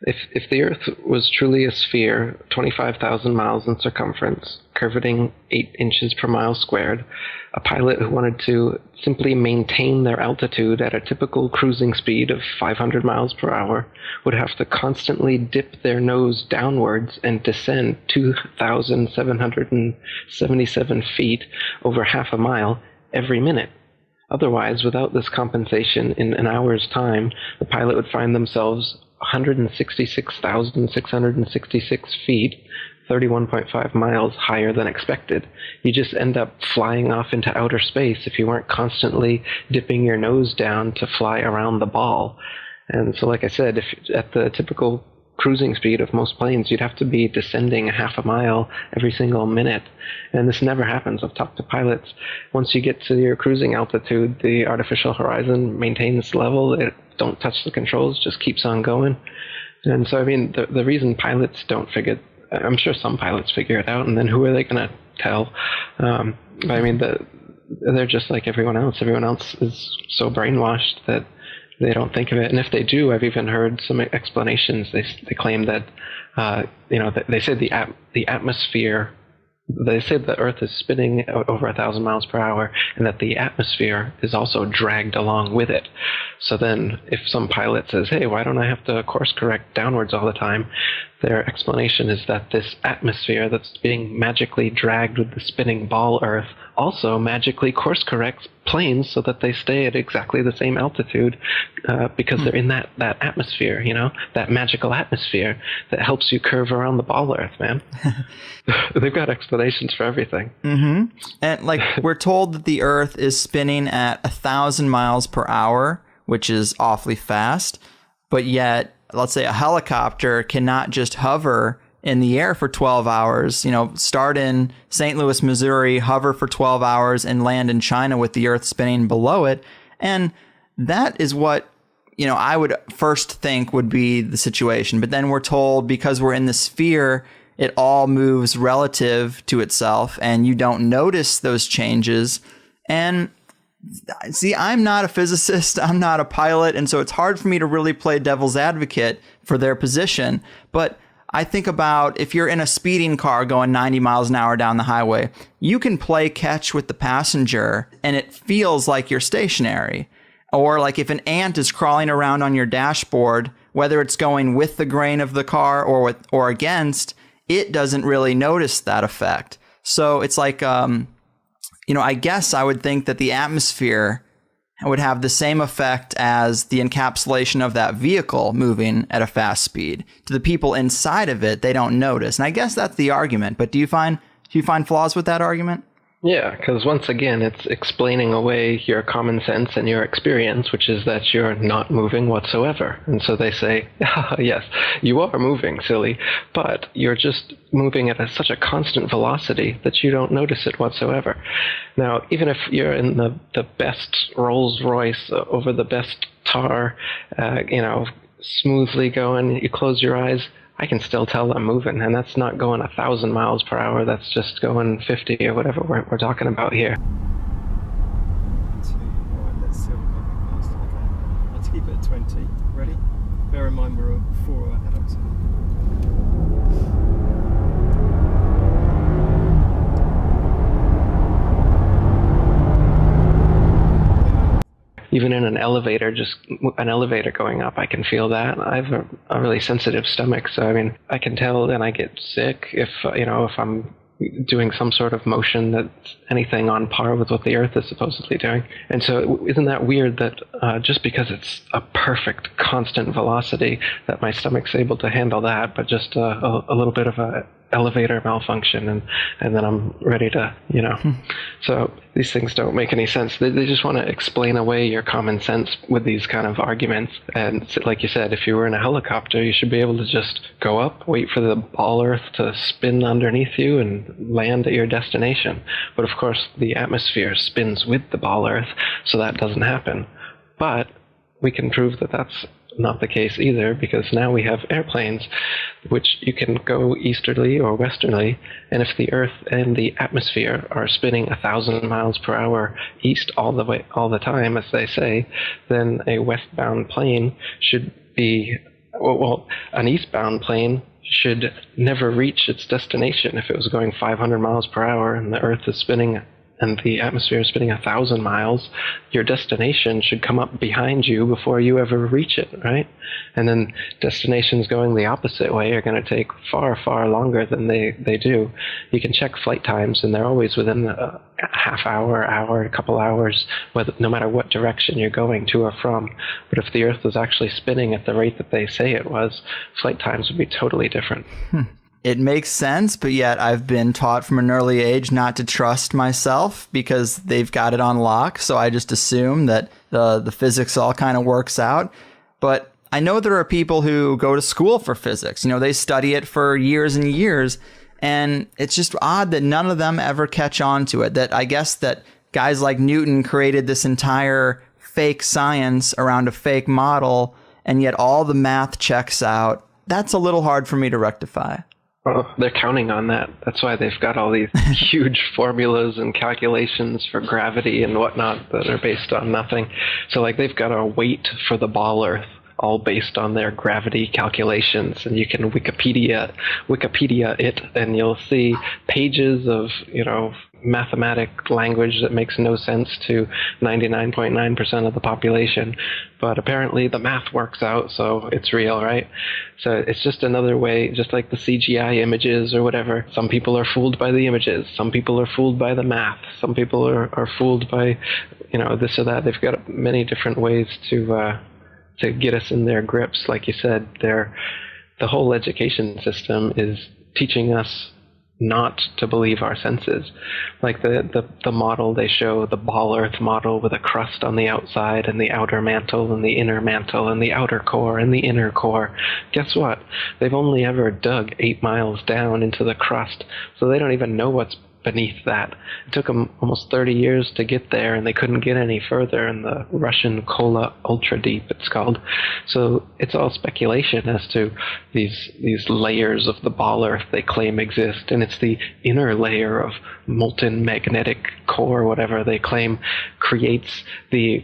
If the Earth was truly a sphere, 25,000 miles in circumference, curvating 8 inches per mile squared, a pilot who wanted to simply maintain their altitude at a typical cruising speed of 500 miles per hour would have to constantly dip their nose downwards and descend 2,777 feet over half a mile every minute. Otherwise, without this compensation, in an hour's time, the pilot would find themselves 166,666 feet, 31.5 miles higher than expected. You just end up flying off into outer space if you weren't constantly dipping your nose down to fly around the ball. And so, like I said, if at the typical cruising speed of most planes, you'd have to be descending half a mile every single minute. And this never happens. I've talked to pilots. Once you get to your cruising altitude, the artificial horizon maintains level. It don't touch the controls, just keeps on going. And so, I mean, the reason pilots don't figure, I'm sure some pilots figure it out, and then who are they going to tell? But I mean, they're just like everyone else. Everyone else is so brainwashed that they don't think of it. And if they do, I've even heard some explanations. They claim that, they say the atmosphere, they say the Earth is spinning over 1,000 miles per hour, and that the atmosphere is also dragged along with it. So then if some pilot says, hey, why don't I have to course correct downwards all the time? Their explanation is that this atmosphere that's being magically dragged with the spinning ball Earth also magically course corrects planes so that they stay at exactly the same altitude because they're in that atmosphere, that magical atmosphere that helps you curve around the ball Earth, man. They've got explanations for everything. Mm-hmm. And we're told that the Earth is spinning at 1,000 miles per hour, which is awfully fast, but yet, let's say a helicopter cannot just hover in the air for 12 hours, start in St. Louis, Missouri, hover for 12 hours and land in China with the Earth spinning below it. And that is what, I would first think would be the situation. But then we're told because we're in the sphere, it all moves relative to itself and you don't notice those changes. And see, I'm not a physicist, I'm not a pilot, and so it's hard for me to really play devil's advocate for their position. But I think about if you're in a speeding car going 90 miles an hour down the highway, you can play catch with the passenger and it feels like you're stationary. Or like if an ant is crawling around on your dashboard, whether it's going with the grain of the car or against, it doesn't really notice that effect. So it's like, I guess I would think that the atmosphere would have the same effect as the encapsulation of that vehicle moving at a fast speed. To the people inside of it, they don't notice. And I guess that's the argument. But do you find flaws with that argument? Yeah, because once again, it's explaining away your common sense and your experience, which is that you're not moving whatsoever. And so they say, yes, you are moving, silly, but you're just moving at such a constant velocity that you don't notice it whatsoever. Now, even if you're in the best Rolls Royce over the best tar, smoothly going, you close your eyes, I can still tell I'm moving, and that's not going 1,000 miles per hour. That's just going 50 or whatever we're talking about here. Let's keep it at 20. Ready? Bear in mind we're 4 ahead of us. Even in an elevator, just an elevator going up, I can feel that. I have a really sensitive stomach, so I mean, I can tell and I get sick if I'm doing some sort of motion that's anything on par with what the Earth is supposedly doing. And so isn't that weird that just because it's a perfect constant velocity that my stomach's able to handle that, but just a little bit of a elevator malfunction and then I'm ready to, So these things don't make any sense. They just want to explain away your common sense with these kind of arguments. And like you said, if you were in a helicopter, you should be able to just go up, wait for the ball Earth to spin underneath you and land at your destination. But of course, the atmosphere spins with the ball Earth, so that doesn't happen. But we can prove that that's not the case either, because now we have airplanes which you can go easterly or westerly, and if the Earth and the atmosphere are spinning 1,000 miles per hour east all the time, as they say, then a westbound plane should be Well, an eastbound plane should never reach its destination if it was going 500 miles per hour and the Earth is spinning and the atmosphere is spinning 1,000 miles. Your destination should come up behind you before you ever reach it, right? And then destinations going the opposite way are going to take far, far longer than they do. You can check flight times, and they're always within a half hour, a couple hours, no matter what direction you're going to or from. But if the Earth was actually spinning at the rate that they say it was, flight times would be totally different. It makes sense, but yet I've been taught from an early age not to trust myself because they've got it on lock. So I just assume that the physics all kind of works out. But I know there are people who go to school for physics. You know, they study it for years and years. And it's just odd that none of them ever catch on to it. That I guess that guys like Newton created this entire fake science around a fake model, and yet all the math checks out. That's a little hard for me to rectify. Well, they're counting on that. That's why they've got all these huge formulas and calculations for gravity and whatnot that are based on nothing. So, like, they've got a weight for the ball Earth, all based on their gravity calculations. And you can Wikipedia it, and you'll see pages of, mathematic language that makes no sense to 99.9% of the population. But apparently the math works out, so it's real, right? So it's just another way, just like the CGI images or whatever. Some people are fooled by the images. Some people are fooled by the math. Some people are fooled by, this or that. They've got many different ways to get us in their grips. Like you said, the whole education system is teaching us not to believe our senses. Like the model they show, the ball Earth model with a crust on the outside and the outer mantle and the inner mantle and the outer core and the inner core. Guess what? They've only ever dug 8 miles down into the crust, so they don't even know what's beneath that. It took them almost 30 years to get there, and they couldn't get any further in the Russian Kola Ultra Deep, it's called. So it's all speculation as to these layers of the ball Earth they claim exist, and it's the inner layer of molten magnetic core, whatever they claim, creates the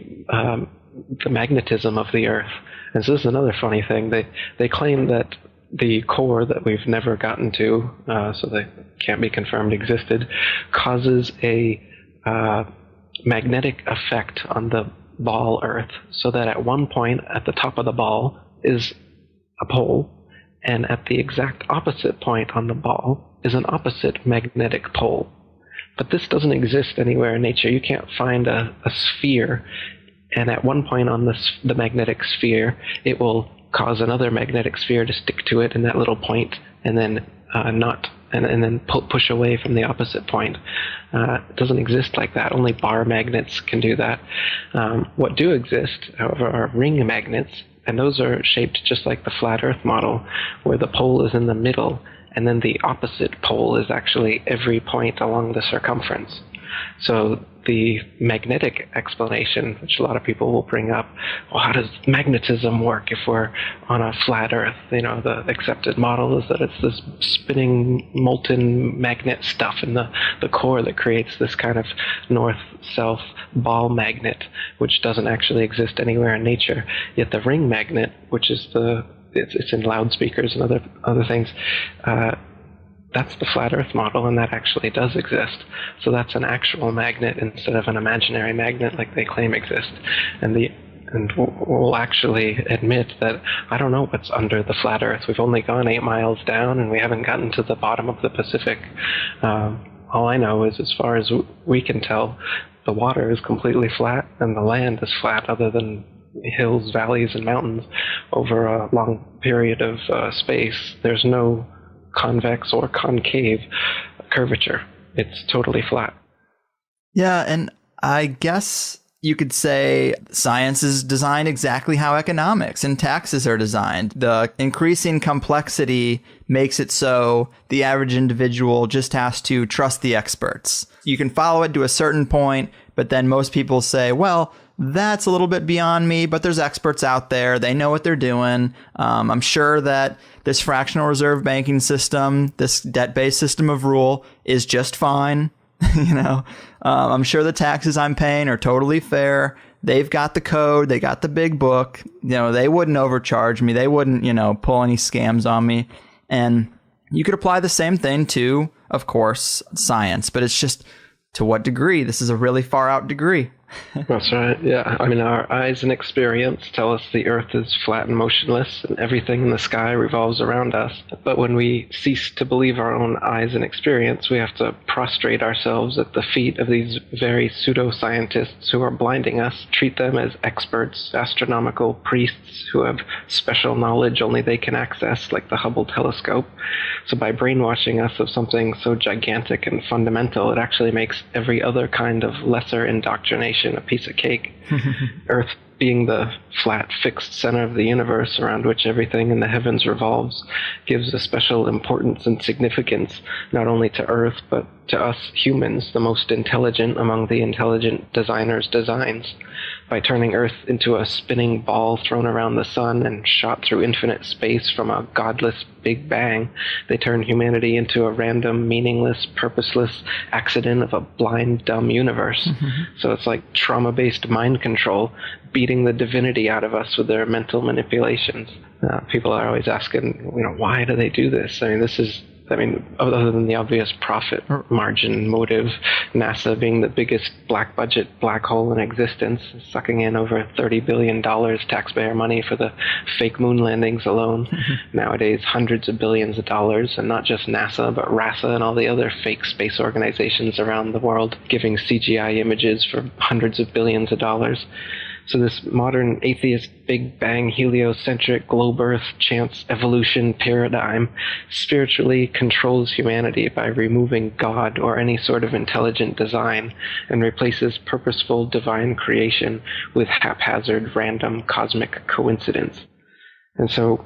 magnetism of the Earth. And so this is another funny thing. They claim that the core that we've never gotten to, so that can't be confirmed existed, causes a magnetic effect on the ball Earth, so that at one point at the top of the ball is a pole, and at the exact opposite point on the ball is an opposite magnetic pole. But this doesn't exist anywhere in nature. You can't find a sphere, and at one point on the magnetic sphere, it will cause another magnetic sphere to stick to it in that little point, and then then push away from the opposite point. It doesn't exist like that. Only bar magnets can do that. What do exist, however, are ring magnets, and those are shaped just like the flat Earth model, where the pole is in the middle, and then the opposite pole is actually every point along the circumference. So the magnetic explanation, which a lot of people will bring up, well, how does magnetism work if we're on a flat Earth? The accepted model is that it's this spinning molten magnet stuff in the core that creates this kind of north-south ball magnet, which doesn't actually exist anywhere in nature. Yet the ring magnet, which is it's in loudspeakers and other things, that's the flat Earth model, and that actually does exist. So that's an actual magnet instead of an imaginary magnet like they claim exists. And we'll actually admit that I don't know what's under the flat Earth. We've only gone 8 miles down, and we haven't gotten to the bottom of the Pacific. All I know is, as far as we can tell, the water is completely flat, and the land is flat, other than hills, valleys, and mountains over a long period of space. There's no convex or concave curvature. It's totally flat. Yeah, and I guess you could say science is designed exactly how economics and taxes are designed. The increasing complexity makes it so the average individual just has to trust the experts. You can follow it to a certain point, but then most people say, well, that's a little bit beyond me, but there's experts out there. They know what they're doing. I'm sure that this fractional reserve banking system, this debt-based system of rule is just fine. I'm sure the taxes I'm paying are totally fair. They've got the code. They got the big book. They wouldn't overcharge me. They wouldn't, pull any scams on me. And you could apply the same thing to, of course, science, but it's just to what degree? This is a really far out degree. That's right. Yeah. I mean, our eyes and experience tell us the Earth is flat and motionless, and everything in the sky revolves around us. But when we cease to believe our own eyes and experience, we have to prostrate ourselves at the feet of these very pseudoscientists who are blinding us, treat them as experts, astronomical priests who have special knowledge only they can access, like the Hubble telescope. So by brainwashing us of something so gigantic and fundamental, it actually makes every other kind of lesser indoctrination a piece of cake. Earth being the flat, fixed center of the universe around which everything in the heavens revolves gives a special importance and significance not only to Earth, but to us humans, the most intelligent among the intelligent designers' designs. By turning Earth into a spinning ball thrown around the sun and shot through infinite space from a godless Big Bang, they turn humanity into a random, meaningless, purposeless accident of a blind, dumb universe. So it's like trauma-based mind control, beating the divinity out of us with their mental manipulations. People are always asking, why do they do this? Other than the obvious profit margin motive, NASA being the biggest black budget black hole in existence, sucking in over $30 billion taxpayer money for the fake moon landings alone. Nowadays, hundreds of billions of dollars, and not just NASA, but RASA and all the other fake space organizations around the world giving CGI images for hundreds of billions of dollars. So this modern atheist Big Bang heliocentric globe Earth chance evolution paradigm spiritually controls humanity by removing God or any sort of intelligent design and replaces purposeful divine creation with haphazard random cosmic coincidence. And so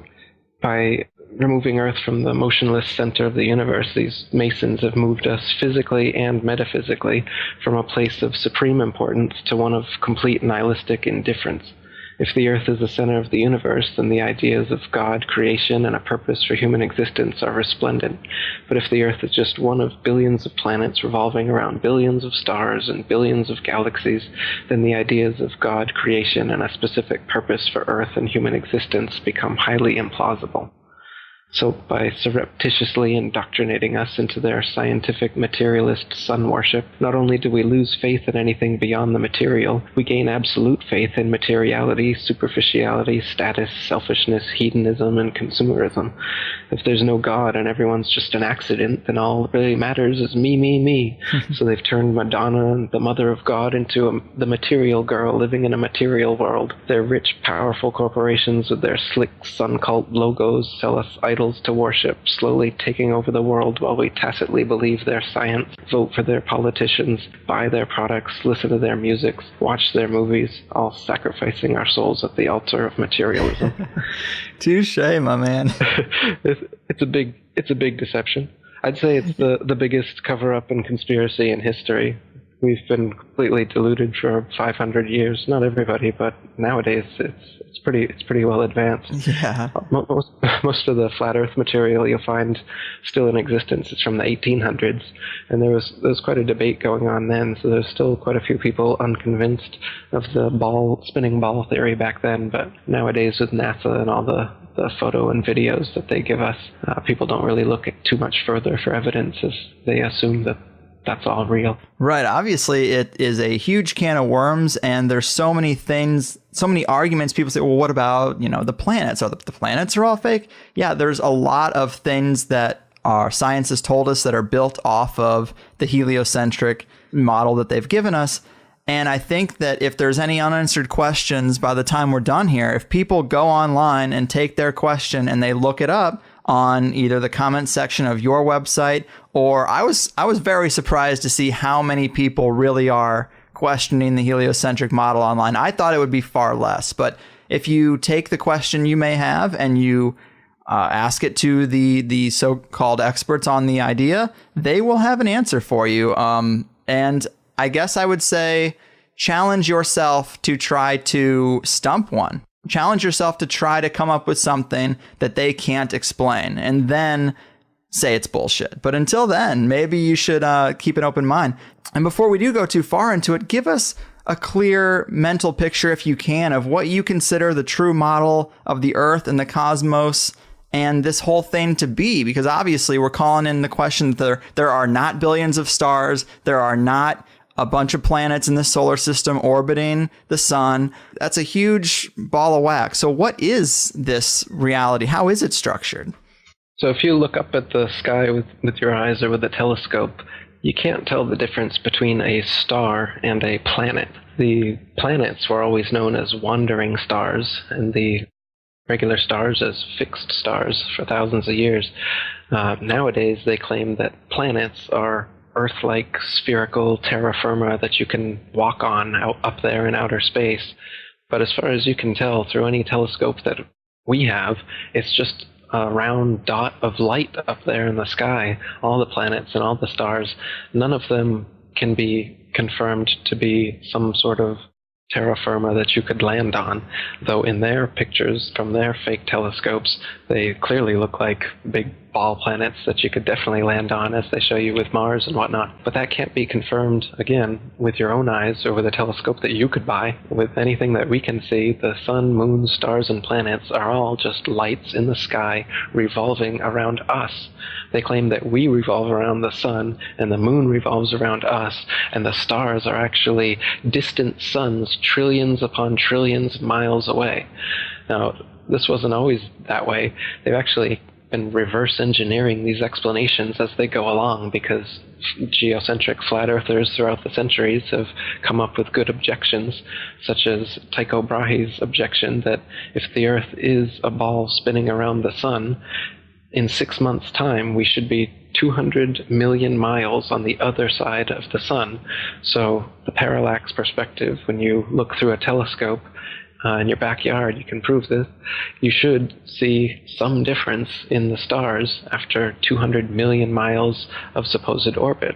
by removing Earth from the motionless center of the universe, these Masons have moved us physically and metaphysically from a place of supreme importance to one of complete nihilistic indifference. If the Earth is the center of the universe, then the ideas of God, creation, and a purpose for human existence are resplendent. But if the Earth is just one of billions of planets revolving around billions of stars and billions of galaxies, then the ideas of God, creation, and a specific purpose for Earth and human existence become highly implausible. So by surreptitiously indoctrinating us into their scientific materialist sun worship, not only do we lose faith in anything beyond the material, we gain absolute faith in materiality, superficiality, status, selfishness, hedonism, and consumerism. If there's no God and everyone's just an accident, then all that really matters is me, me, me. So they've turned Madonna, the mother of God, into the material girl living in a material world. Their rich, powerful corporations with their slick sun cult logos sell us idols to worship, slowly taking over the world while we tacitly believe their science, vote for their politicians, buy their products, listen to their music, watch their movies, all sacrificing our souls at the altar of materialism. Touche, my man. It's a big deception. I'd say it's the biggest cover-up and conspiracy in history. We've been completely deluded for 500 years. Not everybody, but nowadays it's pretty well advanced. Yeah. Most of the flat Earth material you'll find still in existence is from the 1800s, and there was quite a debate going on then. So there's still quite a few people unconvinced of the spinning ball theory back then. But nowadays with NASA and all the photo and videos that they give us, people don't really look at too much further for evidence, as they assume that that's all real. Right. Obviously, it is a huge can of worms, and there's so many things, so many arguments. People say, well, what about, the planets? Are the planets are all fake? Yeah, there's a lot of things that our science has told us that are built off of the heliocentric model that they've given us. And I think that if there's any unanswered questions by the time we're done here, if people go online and take their question and they look it up on either the comment section of your website, or I was very surprised to see how many people really are questioning the heliocentric model online. I thought it would be far less, but if you take the question you may have and you ask it to the so-called experts on the idea, they will have an answer for you. And I guess I would say challenge yourself to try to stump one. Challenge yourself to try to come up with something that they can't explain, and then say it's bullshit. But until then, maybe you should keep an open mind. And before we do go too far into it, give us a clear mental picture, if you can, of what you consider the true model of the Earth and the cosmos and this whole thing to be? Because obviously we're calling in the question that there are not billions of stars. There are not a bunch of planets in the solar system orbiting the sun. That's a huge ball of wax. So what is this reality? How is it structured? So if you look up at the sky with your eyes or with a telescope, you can't tell the difference between a star and a planet. The planets were always known as wandering stars, and the regular stars as fixed stars for thousands of years. Nowadays, they claim that planets are Earth-like spherical terra firma that you can walk on up there in outer space. But as far as you can tell through any telescope that we have, it's just a round dot of light up there in the sky. All the planets and all the stars, none of them can be confirmed to be some sort of terra firma that you could land on, though in their pictures from their fake telescopes, they clearly look like big ball planets that you could definitely land on, as they show you with Mars and whatnot. But that can't be confirmed, again, with your own eyes or with a telescope that you could buy. With anything that we can see, the sun, moon, stars, and planets are all just lights in the sky revolving around us. They claim that we revolve around the sun and the moon revolves around us, and the stars are actually distant suns trillions upon trillions of miles away. Now, this wasn't always that way. They've actually been reverse engineering these explanations as they go along, because geocentric flat earthers throughout the centuries have come up with good objections, such as Tycho Brahe's objection that if the Earth is a ball spinning around the sun, in 6 months' time we should be 200 million miles on the other side of the sun. So the parallax perspective, when you look through a telescope in your backyard, you can prove this, you should see some difference in the stars after 200 million miles of supposed orbit.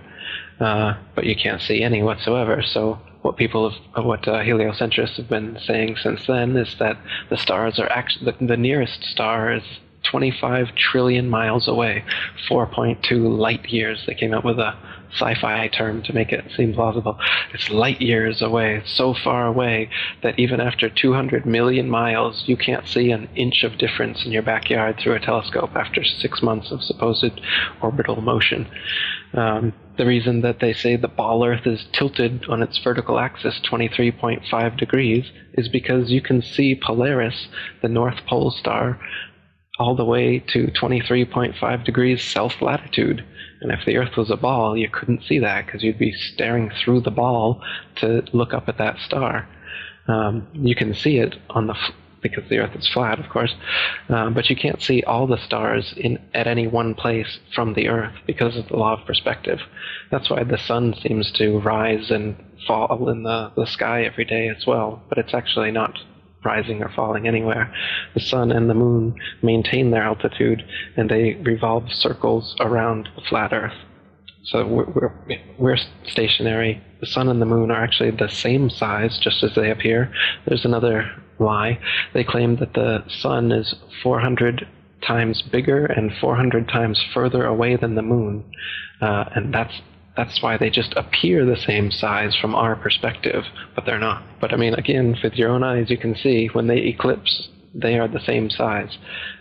But you can't see any whatsoever. So what heliocentrists have been saying since then is that the stars are actually, the nearest star is 25 trillion miles away, 4.2 light years. They came up with a sci-fi term to make it seem plausible. It's light years away, so far away that even after 200 million miles, you can't see an inch of difference in your backyard through a telescope after 6 months of supposed orbital motion. The reason that they say the ball Earth is tilted on its vertical axis 23.5 degrees is because you can see Polaris, the North Pole star, all the way to 23.5 degrees south latitude. And if the Earth was a ball, you couldn't see that because you'd be staring through the ball to look up at that star. You can see it on because the Earth is flat, of course, but you can't see all the stars at any one place from the Earth because of the law of perspective. That's why the sun seems to rise and fall in the sky every day as well, but it's actually not rising or falling anywhere. The sun and the moon maintain their altitude, and they revolve circles around the flat Earth. So we're stationary. The sun and the moon are actually the same size, just as they appear. There's another lie. They claim that the sun is 400 times bigger and 400 times further away than the moon, and that's why they just appear the same size from our perspective, but they're not. But I mean, again, with your own eyes, you can see when they eclipse, they are the same size.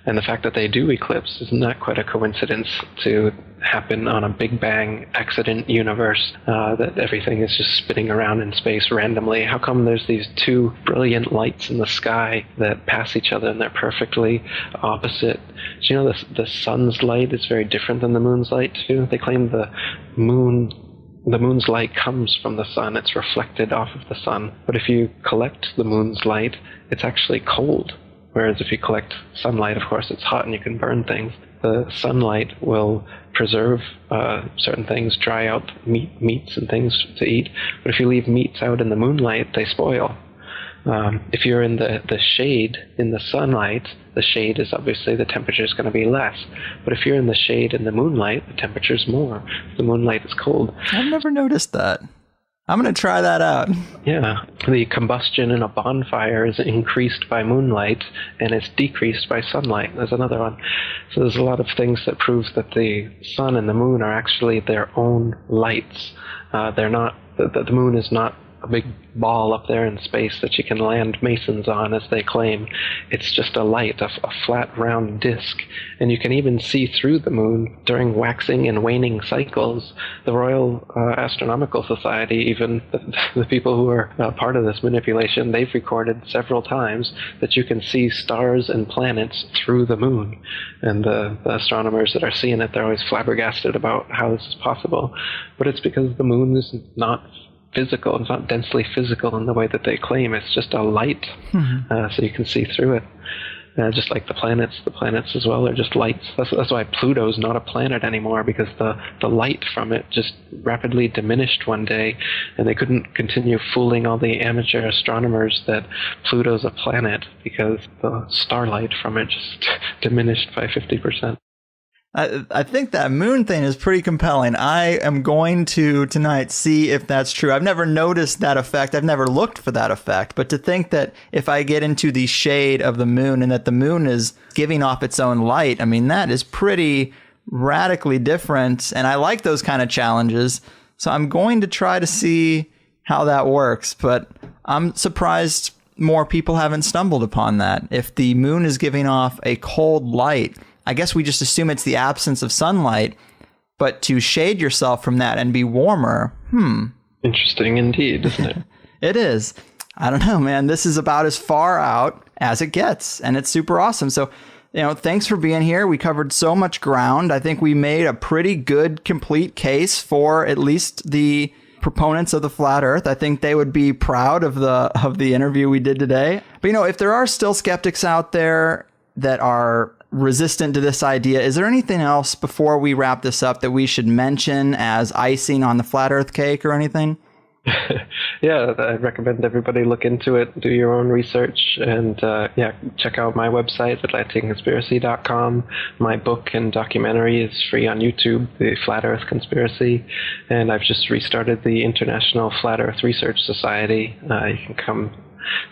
And the fact that they do eclipse is not quite a coincidence to happen on a Big Bang accident universe, that everything is just spinning around in space randomly. How come there's these two brilliant lights in the sky that pass each other and they're perfectly opposite? Do you know the sun's light is very different than the moon's light too? They claim the moon's light comes from the sun. It's reflected off of the sun. But if you collect the moon's light, it's actually cold. Whereas if you collect sunlight, of course, it's hot and you can burn things. The sunlight will preserve certain things, dry out meats and things to eat. But if you leave meats out in the moonlight, they spoil. If you're in the shade in the sunlight, the shade is obviously the temperature is going to be less. But if you're in the shade in the moonlight, the temperature is more. The moonlight is cold. I've never noticed that. I'm going to try that out. Yeah. The combustion in a bonfire is increased by moonlight, and it's decreased by sunlight. There's another one. So there's a lot of things that prove that the sun and the moon are actually their own lights. They're not. The moon is not a big ball up there in space that you can land masons on, as they claim. It's just a light, a flat, round disk. And you can even see through the moon during waxing and waning cycles. The Royal Astronomical Society, even the people who are part of this manipulation, they've recorded several times that you can see stars and planets through the moon. And the astronomers that are seeing it, they're always flabbergasted about how this is possible. But it's because the moon is not physical. It's not densely physical in the way that they claim. It's just a light, so you can see through it. Just like the planets as well are just lights. That's why Pluto's not a planet anymore, because the light from it just rapidly diminished one day, and they couldn't continue fooling all the amateur astronomers that Pluto's a planet, because the starlight from it just diminished by 50%. I think that moon thing is pretty compelling. I am going to tonight see if that's true. I've never noticed that effect. I've never looked for that effect. But to think that if I get into the shade of the moon and that the moon is giving off its own light, I mean, that is pretty radically different. And I like those kind of challenges. So I'm going to try to see how that works. But I'm surprised more people haven't stumbled upon that. If the moon is giving off a cold light, I guess we just assume it's the absence of sunlight, but to shade yourself from that and be warmer, Interesting indeed, isn't it? It is. I don't know, man. This is about as far out as it gets, and it's super awesome. So, thanks for being here. We covered so much ground. I think we made a pretty good, complete case for at least the proponents of the flat Earth. I think they would be proud of the interview we did today. But, if there are still skeptics out there that are resistant to this idea, is there anything else before we wrap this up that we should mention as icing on the flat Earth cake or anything? Yeah, I recommend everybody look into it, do your own research, and check out my website, atlanticconspiracy.com. My book and documentary is free on YouTube, The Flat Earth Conspiracy, and I've just restarted the International Flat Earth Research Society. You can come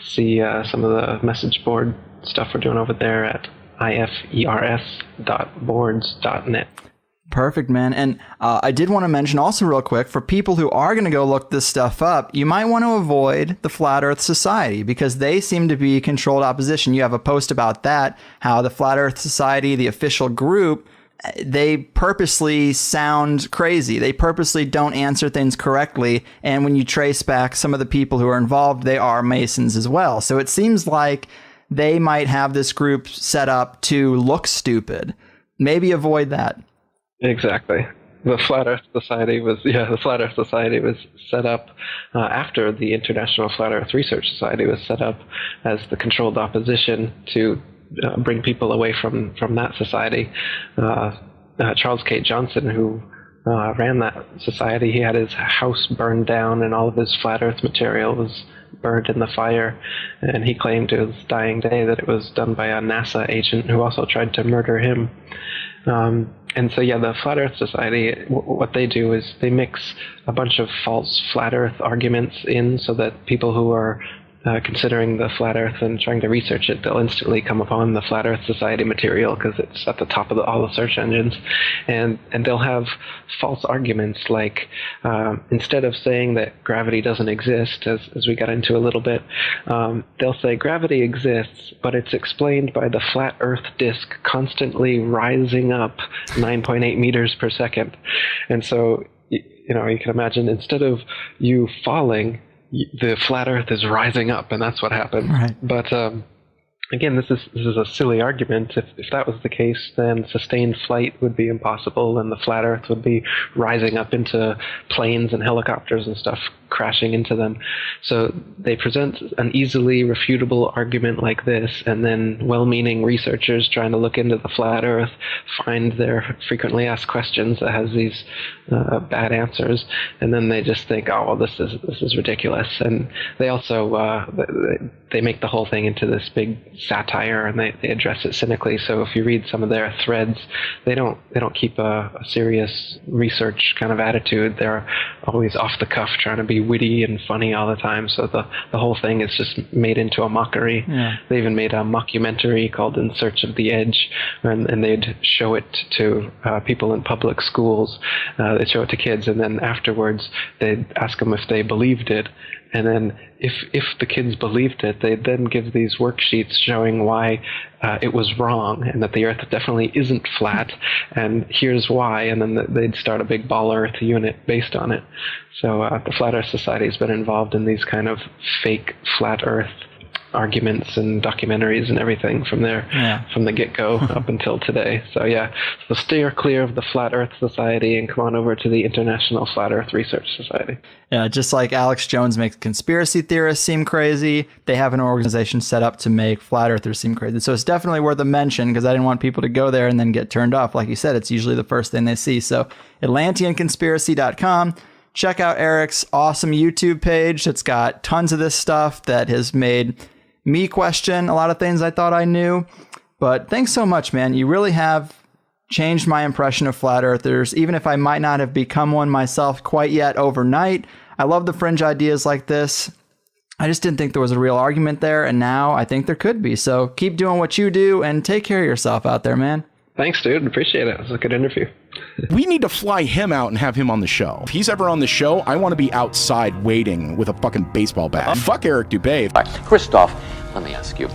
see some of the message board stuff we're doing over there at ifers.boards.net. Perfect, man. And I did want to mention also real quick, for people who are going to go look this stuff up, you might want to avoid the Flat Earth Society, because they seem to be controlled opposition. You have a post about that, how the Flat Earth Society, the official group, they purposely sound crazy. They purposely don't answer things correctly. And when you trace back some of the people who are involved, they are Masons as well. So it seems like they might have this group set up to look stupid. Maybe avoid that. Exactly. The Flat Earth Society was set up after the International Flat Earth Research Society was set up as the controlled opposition to bring people away from that society. Charles K. Johnson, who ran that society, he had his house burned down and all of his flat Earth material was burned in the fire, and he claimed to his dying day that it was done by a NASA agent who also tried to murder him. And so, the Flat Earth Society, what they do is they mix a bunch of false flat Earth arguments in so that people who are considering the flat Earth and trying to research it, they'll instantly come upon the Flat Earth Society material because it's at the top of all the search engines, and they'll have false arguments like instead of saying that gravity doesn't exist, as we got into a little bit, they'll say gravity exists, but it's explained by the flat Earth disk constantly rising up 9.8 meters per second, and so you can imagine instead of you falling, the flat Earth is rising up, and that's what happened. Right. But again, this is a silly argument. If that was the case, then sustained flight would be impossible, and the flat Earth would be rising up into planes and helicopters and stuff crashing into them. So they present an easily refutable argument like this, and then well-meaning researchers trying to look into the flat Earth find their frequently asked questions that has these bad answers, and then they just think, oh, well, this is ridiculous. And they also they make the whole thing into this big satire, and they address it cynically. So if you read some of their threads, they don't keep a serious research kind of attitude. They're always off the cuff, trying to be witty and funny all the time, so the whole thing is just made into a mockery. Yeah. They even made a mockumentary called In Search of the Edge, and they'd show it to people in public schools. They'd show it to kids, and then afterwards they'd ask them if they believed it. And then if the kids believed it, they'd then give these worksheets showing why it was wrong and that the Earth definitely isn't flat, and here's why, and then they'd start a big Ball Earth unit based on it. So the Flat Earth Society has been involved in these kind of fake Flat Earth arguments and documentaries and everything from there, from the get-go up until today. So so steer clear of the Flat Earth Society and come on over to the International Flat Earth Research Society. Yeah, just like Alex Jones makes conspiracy theorists seem crazy, they have an organization set up to make flat earthers seem crazy. So it's definitely worth a mention, because I didn't want people to go there and then get turned off. Like you said, it's usually the first thing they see. So Atlanteanconspiracy.com. Check out Eric's awesome YouTube page. It's got tons of this stuff that has made me question a lot of things I thought I knew. But thanks so much, man. You really have changed my impression of flat earthers, even if I might not have become one myself quite yet overnight. I love the fringe ideas like this. I just didn't think there was a real argument there, and now I think there could be. So keep doing what you do and take care of yourself out there, man. Thanks, dude. Appreciate it. It was a good interview. We need to fly him out and have him on the show. If he's ever on the show, I want to be outside waiting with a fucking baseball bat. Fuck Eric Dubé. Christoph, let me ask you,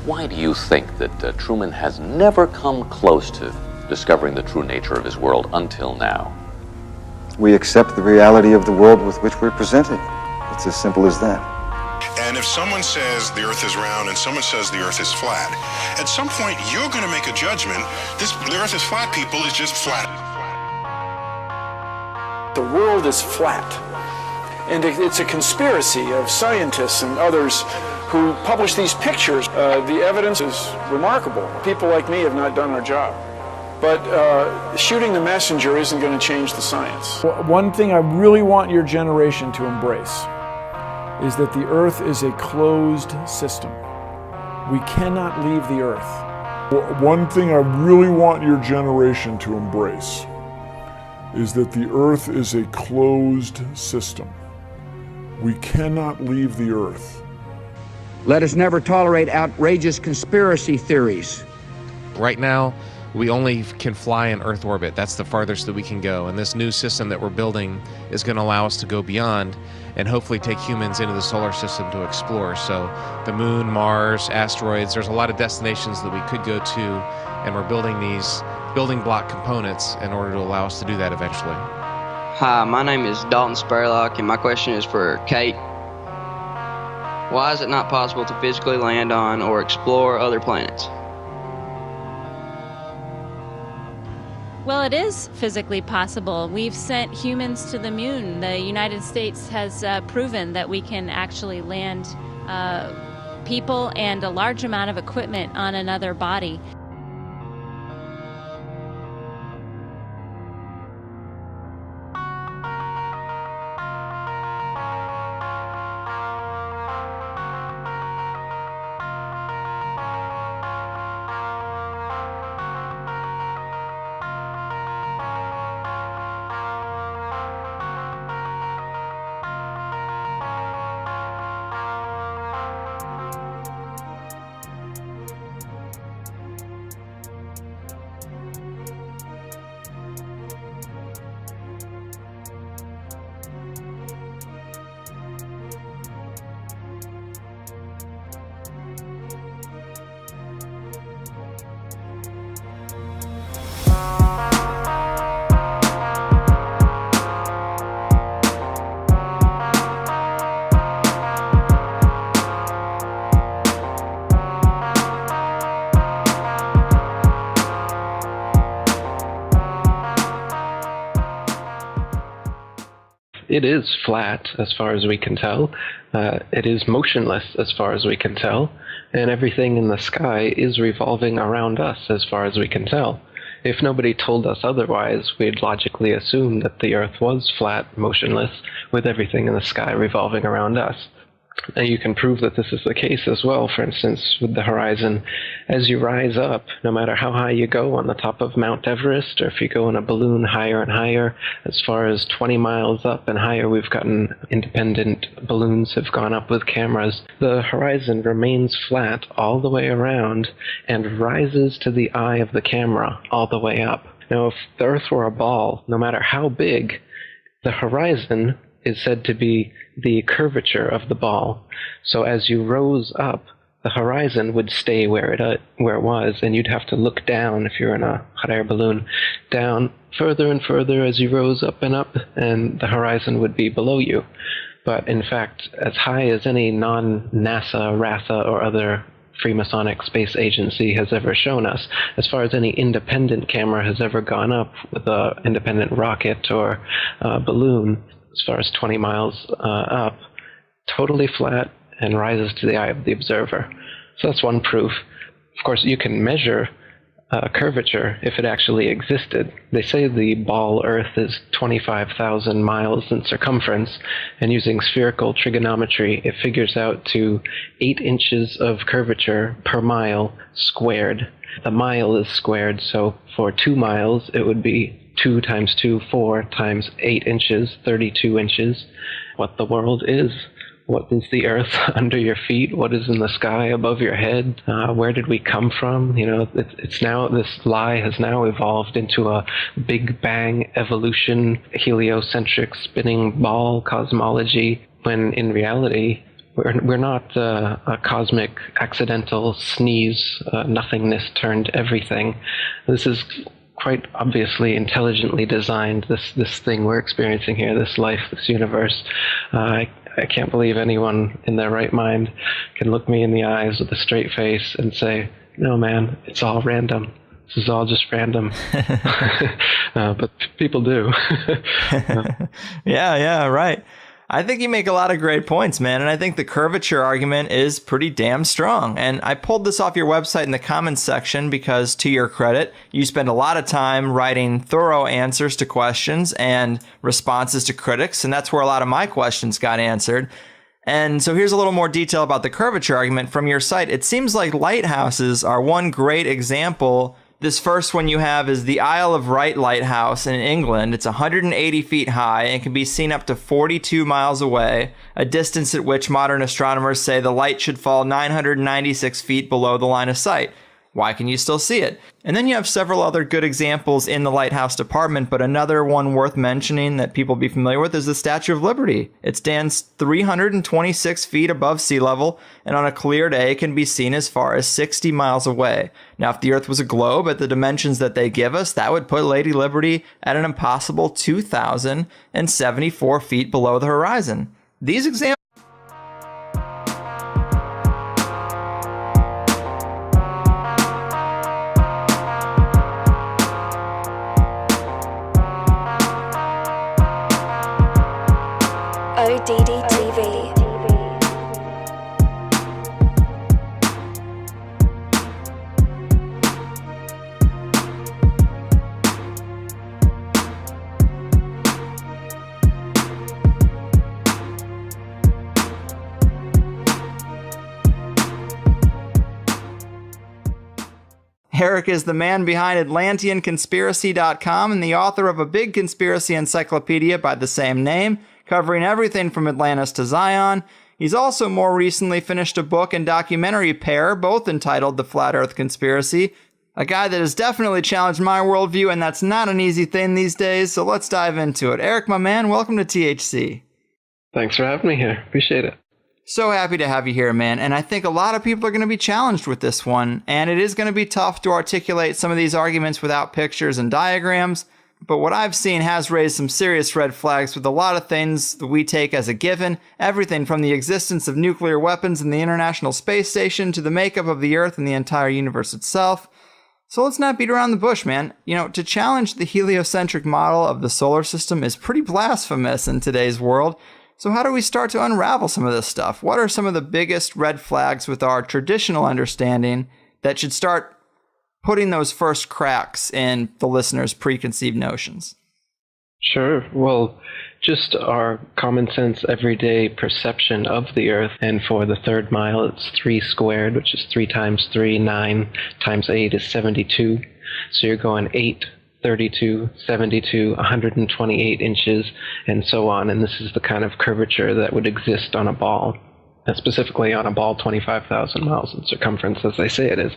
why do you think that Truman has never come close to discovering the true nature of his world until now? We accept the reality of the world with which we're presented. It's as simple as that. And if someone says the Earth is round and someone says the Earth is flat, at some point you're going to make a judgment. The Earth is flat, people, is just flat. The world is flat. And it's a conspiracy of scientists and others who publish these pictures. The evidence is remarkable. People like me have not done our job. But shooting the messenger isn't going to change the science. One thing I really want your generation to embrace is that the Earth is a closed system. We cannot leave the Earth. One thing I really want your generation to embrace is that the Earth is a closed system. We cannot leave the Earth. Let us never tolerate outrageous conspiracy theories. Right now, we only can fly in Earth orbit. That's the farthest that we can go. And this new system that we're building is going to allow us to go beyond and hopefully take humans into the solar system to explore. So the moon, Mars, asteroids, there's a lot of destinations that we could go to, and we're building these building block components in order to allow us to do that eventually. Hi, my name is Dalton Spurlock, and my question is for Kate. Why is it not possible to physically land on or explore other planets? Well, it is physically possible. We've sent humans to the moon. The United States has proven that we can actually land people and a large amount of equipment on another body. It is flat as far as we can tell. It is motionless as far as we can tell. And everything in the sky is revolving around us as far as we can tell. If nobody told us otherwise, we'd logically assume that the Earth was flat, motionless, with everything in the sky revolving around us. And you can prove that this is the case as well. For instance, with the horizon, as you rise up, no matter how high you go on the top of Mount Everest, or if you go in a balloon higher and higher, as far as 20 miles up and higher, we've gotten independent balloons have gone up with cameras. The horizon remains flat all the way around and rises to the eye of the camera all the way up. Now, if the Earth were a ball, no matter how big, the horizon is said to be the curvature of the ball. So as you rose up, the horizon would stay where it was, and you'd have to look down if you're in a hot air balloon, down further and further as you rose up, and the horizon would be below you. But in fact, as high as any non-NASA, RASA, or other Freemasonic space agency has ever shown us, as far as any independent camera has ever gone up with an independent rocket or balloon, as far as 20 miles up, totally flat and rises to the eye of the observer. So that's one proof. Of course, you can measure curvature if it actually existed. They say the ball Earth is 25,000 miles in circumference, and using spherical trigonometry, it figures out to 8 inches of curvature per mile squared. The mile is squared, so for 2 miles, it would be 2 times 2, 4 times 8 inches, 32 inches. What the world is. What is the earth under your feet? What is in the sky above your head? Where did we come from? You know, it's now, this lie has now evolved into a Big Bang evolution, heliocentric spinning ball cosmology, when in reality, we're not a cosmic accidental sneeze, nothingness turned everything. This is quite obviously intelligently designed, this thing we're experiencing here, this life, this universe. I can't believe anyone in their right mind can look me in the eyes with a straight face and say, no man, it's all random. This is all just random. But people do. Yeah, right. I think you make a lot of great points, man. And I think the curvature argument is pretty damn strong. And I pulled this off your website in the comments section because, to your credit, you spend a lot of time writing thorough answers to questions and responses to critics. And that's where a lot of my questions got answered. And so here's a little more detail about the curvature argument from your site. It seems like lighthouses are one great example. This first one you have is the Isle of Wight Lighthouse in England. It's 180 feet high and can be seen up to 42 miles away, a distance at which modern astronomers say the light should fall 996 feet below the line of sight. Why can you still see it? And then you have several other good examples in the lighthouse department, but another one worth mentioning that people be familiar with is the Statue of Liberty. It stands 326 feet above sea level, and on a clear day can be seen as far as 60 miles away. Now, if the Earth was a globe at the dimensions that they give us, that would put Lady Liberty at an impossible 2,074 feet below the horizon. These examples ODD-TV. Eric is the man behind AtlanteanConspiracy.com and the author of a big conspiracy encyclopedia by the same name, covering everything from Atlantis to Zion. He's also more recently finished a book and documentary pair, both entitled The Flat Earth Conspiracy. A guy that has definitely challenged my worldview, and that's not an easy thing these days, so let's dive into it. Eric, my man, welcome to THC. Thanks for having me here. Appreciate it. So happy to have you here, man. And I think a lot of people are going to be challenged with this one, and it is going to be tough to articulate some of these arguments without pictures and diagrams. But what I've seen has raised some serious red flags with a lot of things that we take as a given, everything from the existence of nuclear weapons in the International Space Station to the makeup of the Earth and the entire universe itself. So let's not beat around the bush, man. You know, to challenge the heliocentric model of the solar system is pretty blasphemous in today's world. So how do we start to unravel some of this stuff? What are some of the biggest red flags with our traditional understanding that should start putting those first cracks in the listener's preconceived notions? Sure. Well, Just our common sense, everyday perception of the Earth. And for the third mile, it's 3 squared, which is 3 times 3, 9 times 8 is 72. So you're going 8, 32, 72, 128 inches, and so on. And this is the kind of curvature that would exist on a ball. And specifically on a ball 25,000 miles in circumference, as they say it is.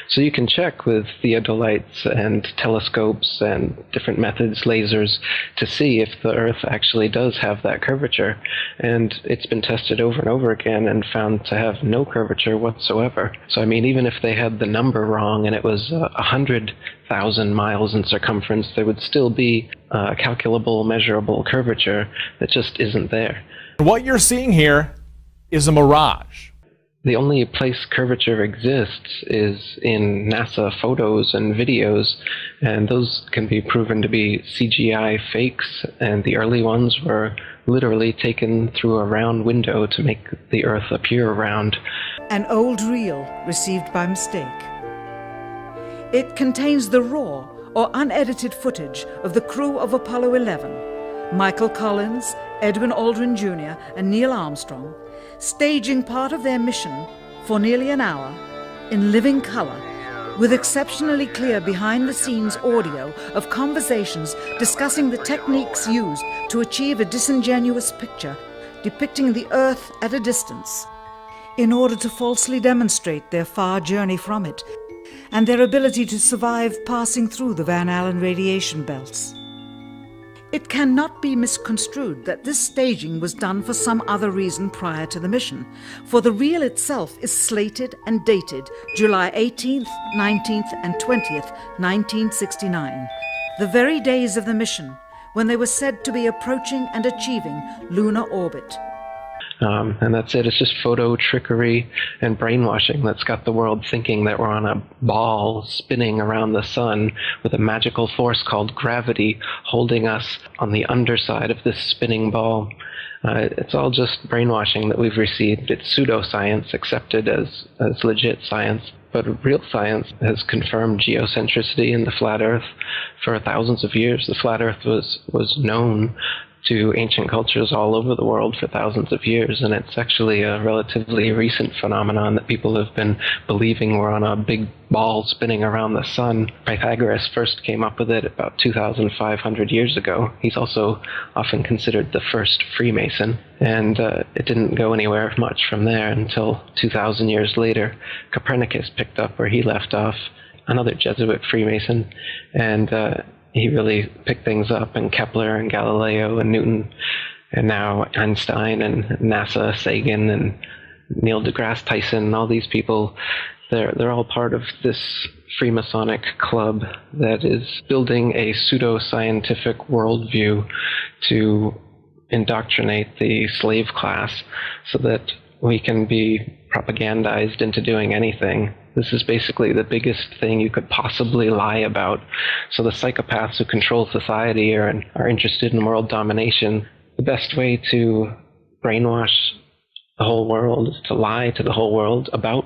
So you can check with theodolites and telescopes and different methods, lasers, to see if the Earth actually does have that curvature. And it's been tested over and over again and found to have no curvature whatsoever. So I mean, even if they had the number wrong and it was 100,000 miles in circumference, there would still be a calculable, measurable curvature that just isn't there. What you're seeing here is a mirage. The only place curvature exists is in NASA photos and videos, and those can be proven to be CGI fakes, and the early ones were literally taken through a round window to make the Earth appear round. An old reel received by mistake. It contains the raw or unedited footage of the crew of Apollo 11, Michael Collins, Edwin Aldrin Jr., and Neil Armstrong, staging part of their mission for nearly an hour in living color, with exceptionally clear behind-the-scenes audio of conversations discussing the techniques used to achieve a disingenuous picture depicting the Earth at a distance, in order to falsely demonstrate their far journey from it and their ability to survive passing through the Van Allen radiation belts. It cannot be misconstrued that this staging was done for some other reason prior to the mission, for the reel itself is slated and dated July 18th, 19th, and 20th, 1969, the very days of the mission when they were said to be approaching and achieving lunar orbit. And that's it. It's just photo trickery and brainwashing that's got the world thinking that we're on a ball spinning around the sun with a magical force called gravity holding us on the underside of this spinning ball. It's all just brainwashing that we've received. It's pseudoscience accepted as legit science. But real science has confirmed geocentricity in the flat Earth for thousands of years. The flat Earth was known to ancient cultures all over the world for thousands of years, and it's actually a relatively recent phenomenon that people have been believing we're on a big ball spinning around the sun. Pythagoras first came up with it about 2,500 years ago. He's also often considered the first Freemason, and it didn't go anywhere much from there until 2,000 years later. Copernicus picked up where he left off, another Jesuit Freemason, and he really picked things up, and Kepler and Galileo and Newton, and now Einstein and NASA, Sagan and Neil deGrasse Tyson, all these people, they're all part of this Freemasonic club that is building a pseudo-scientific worldview to indoctrinate the slave class so that we can be propagandized into doing anything. This is basically the biggest thing you could possibly lie about. So the psychopaths who control society are interested in world domination. The best way to brainwash the whole world is to lie to the whole world about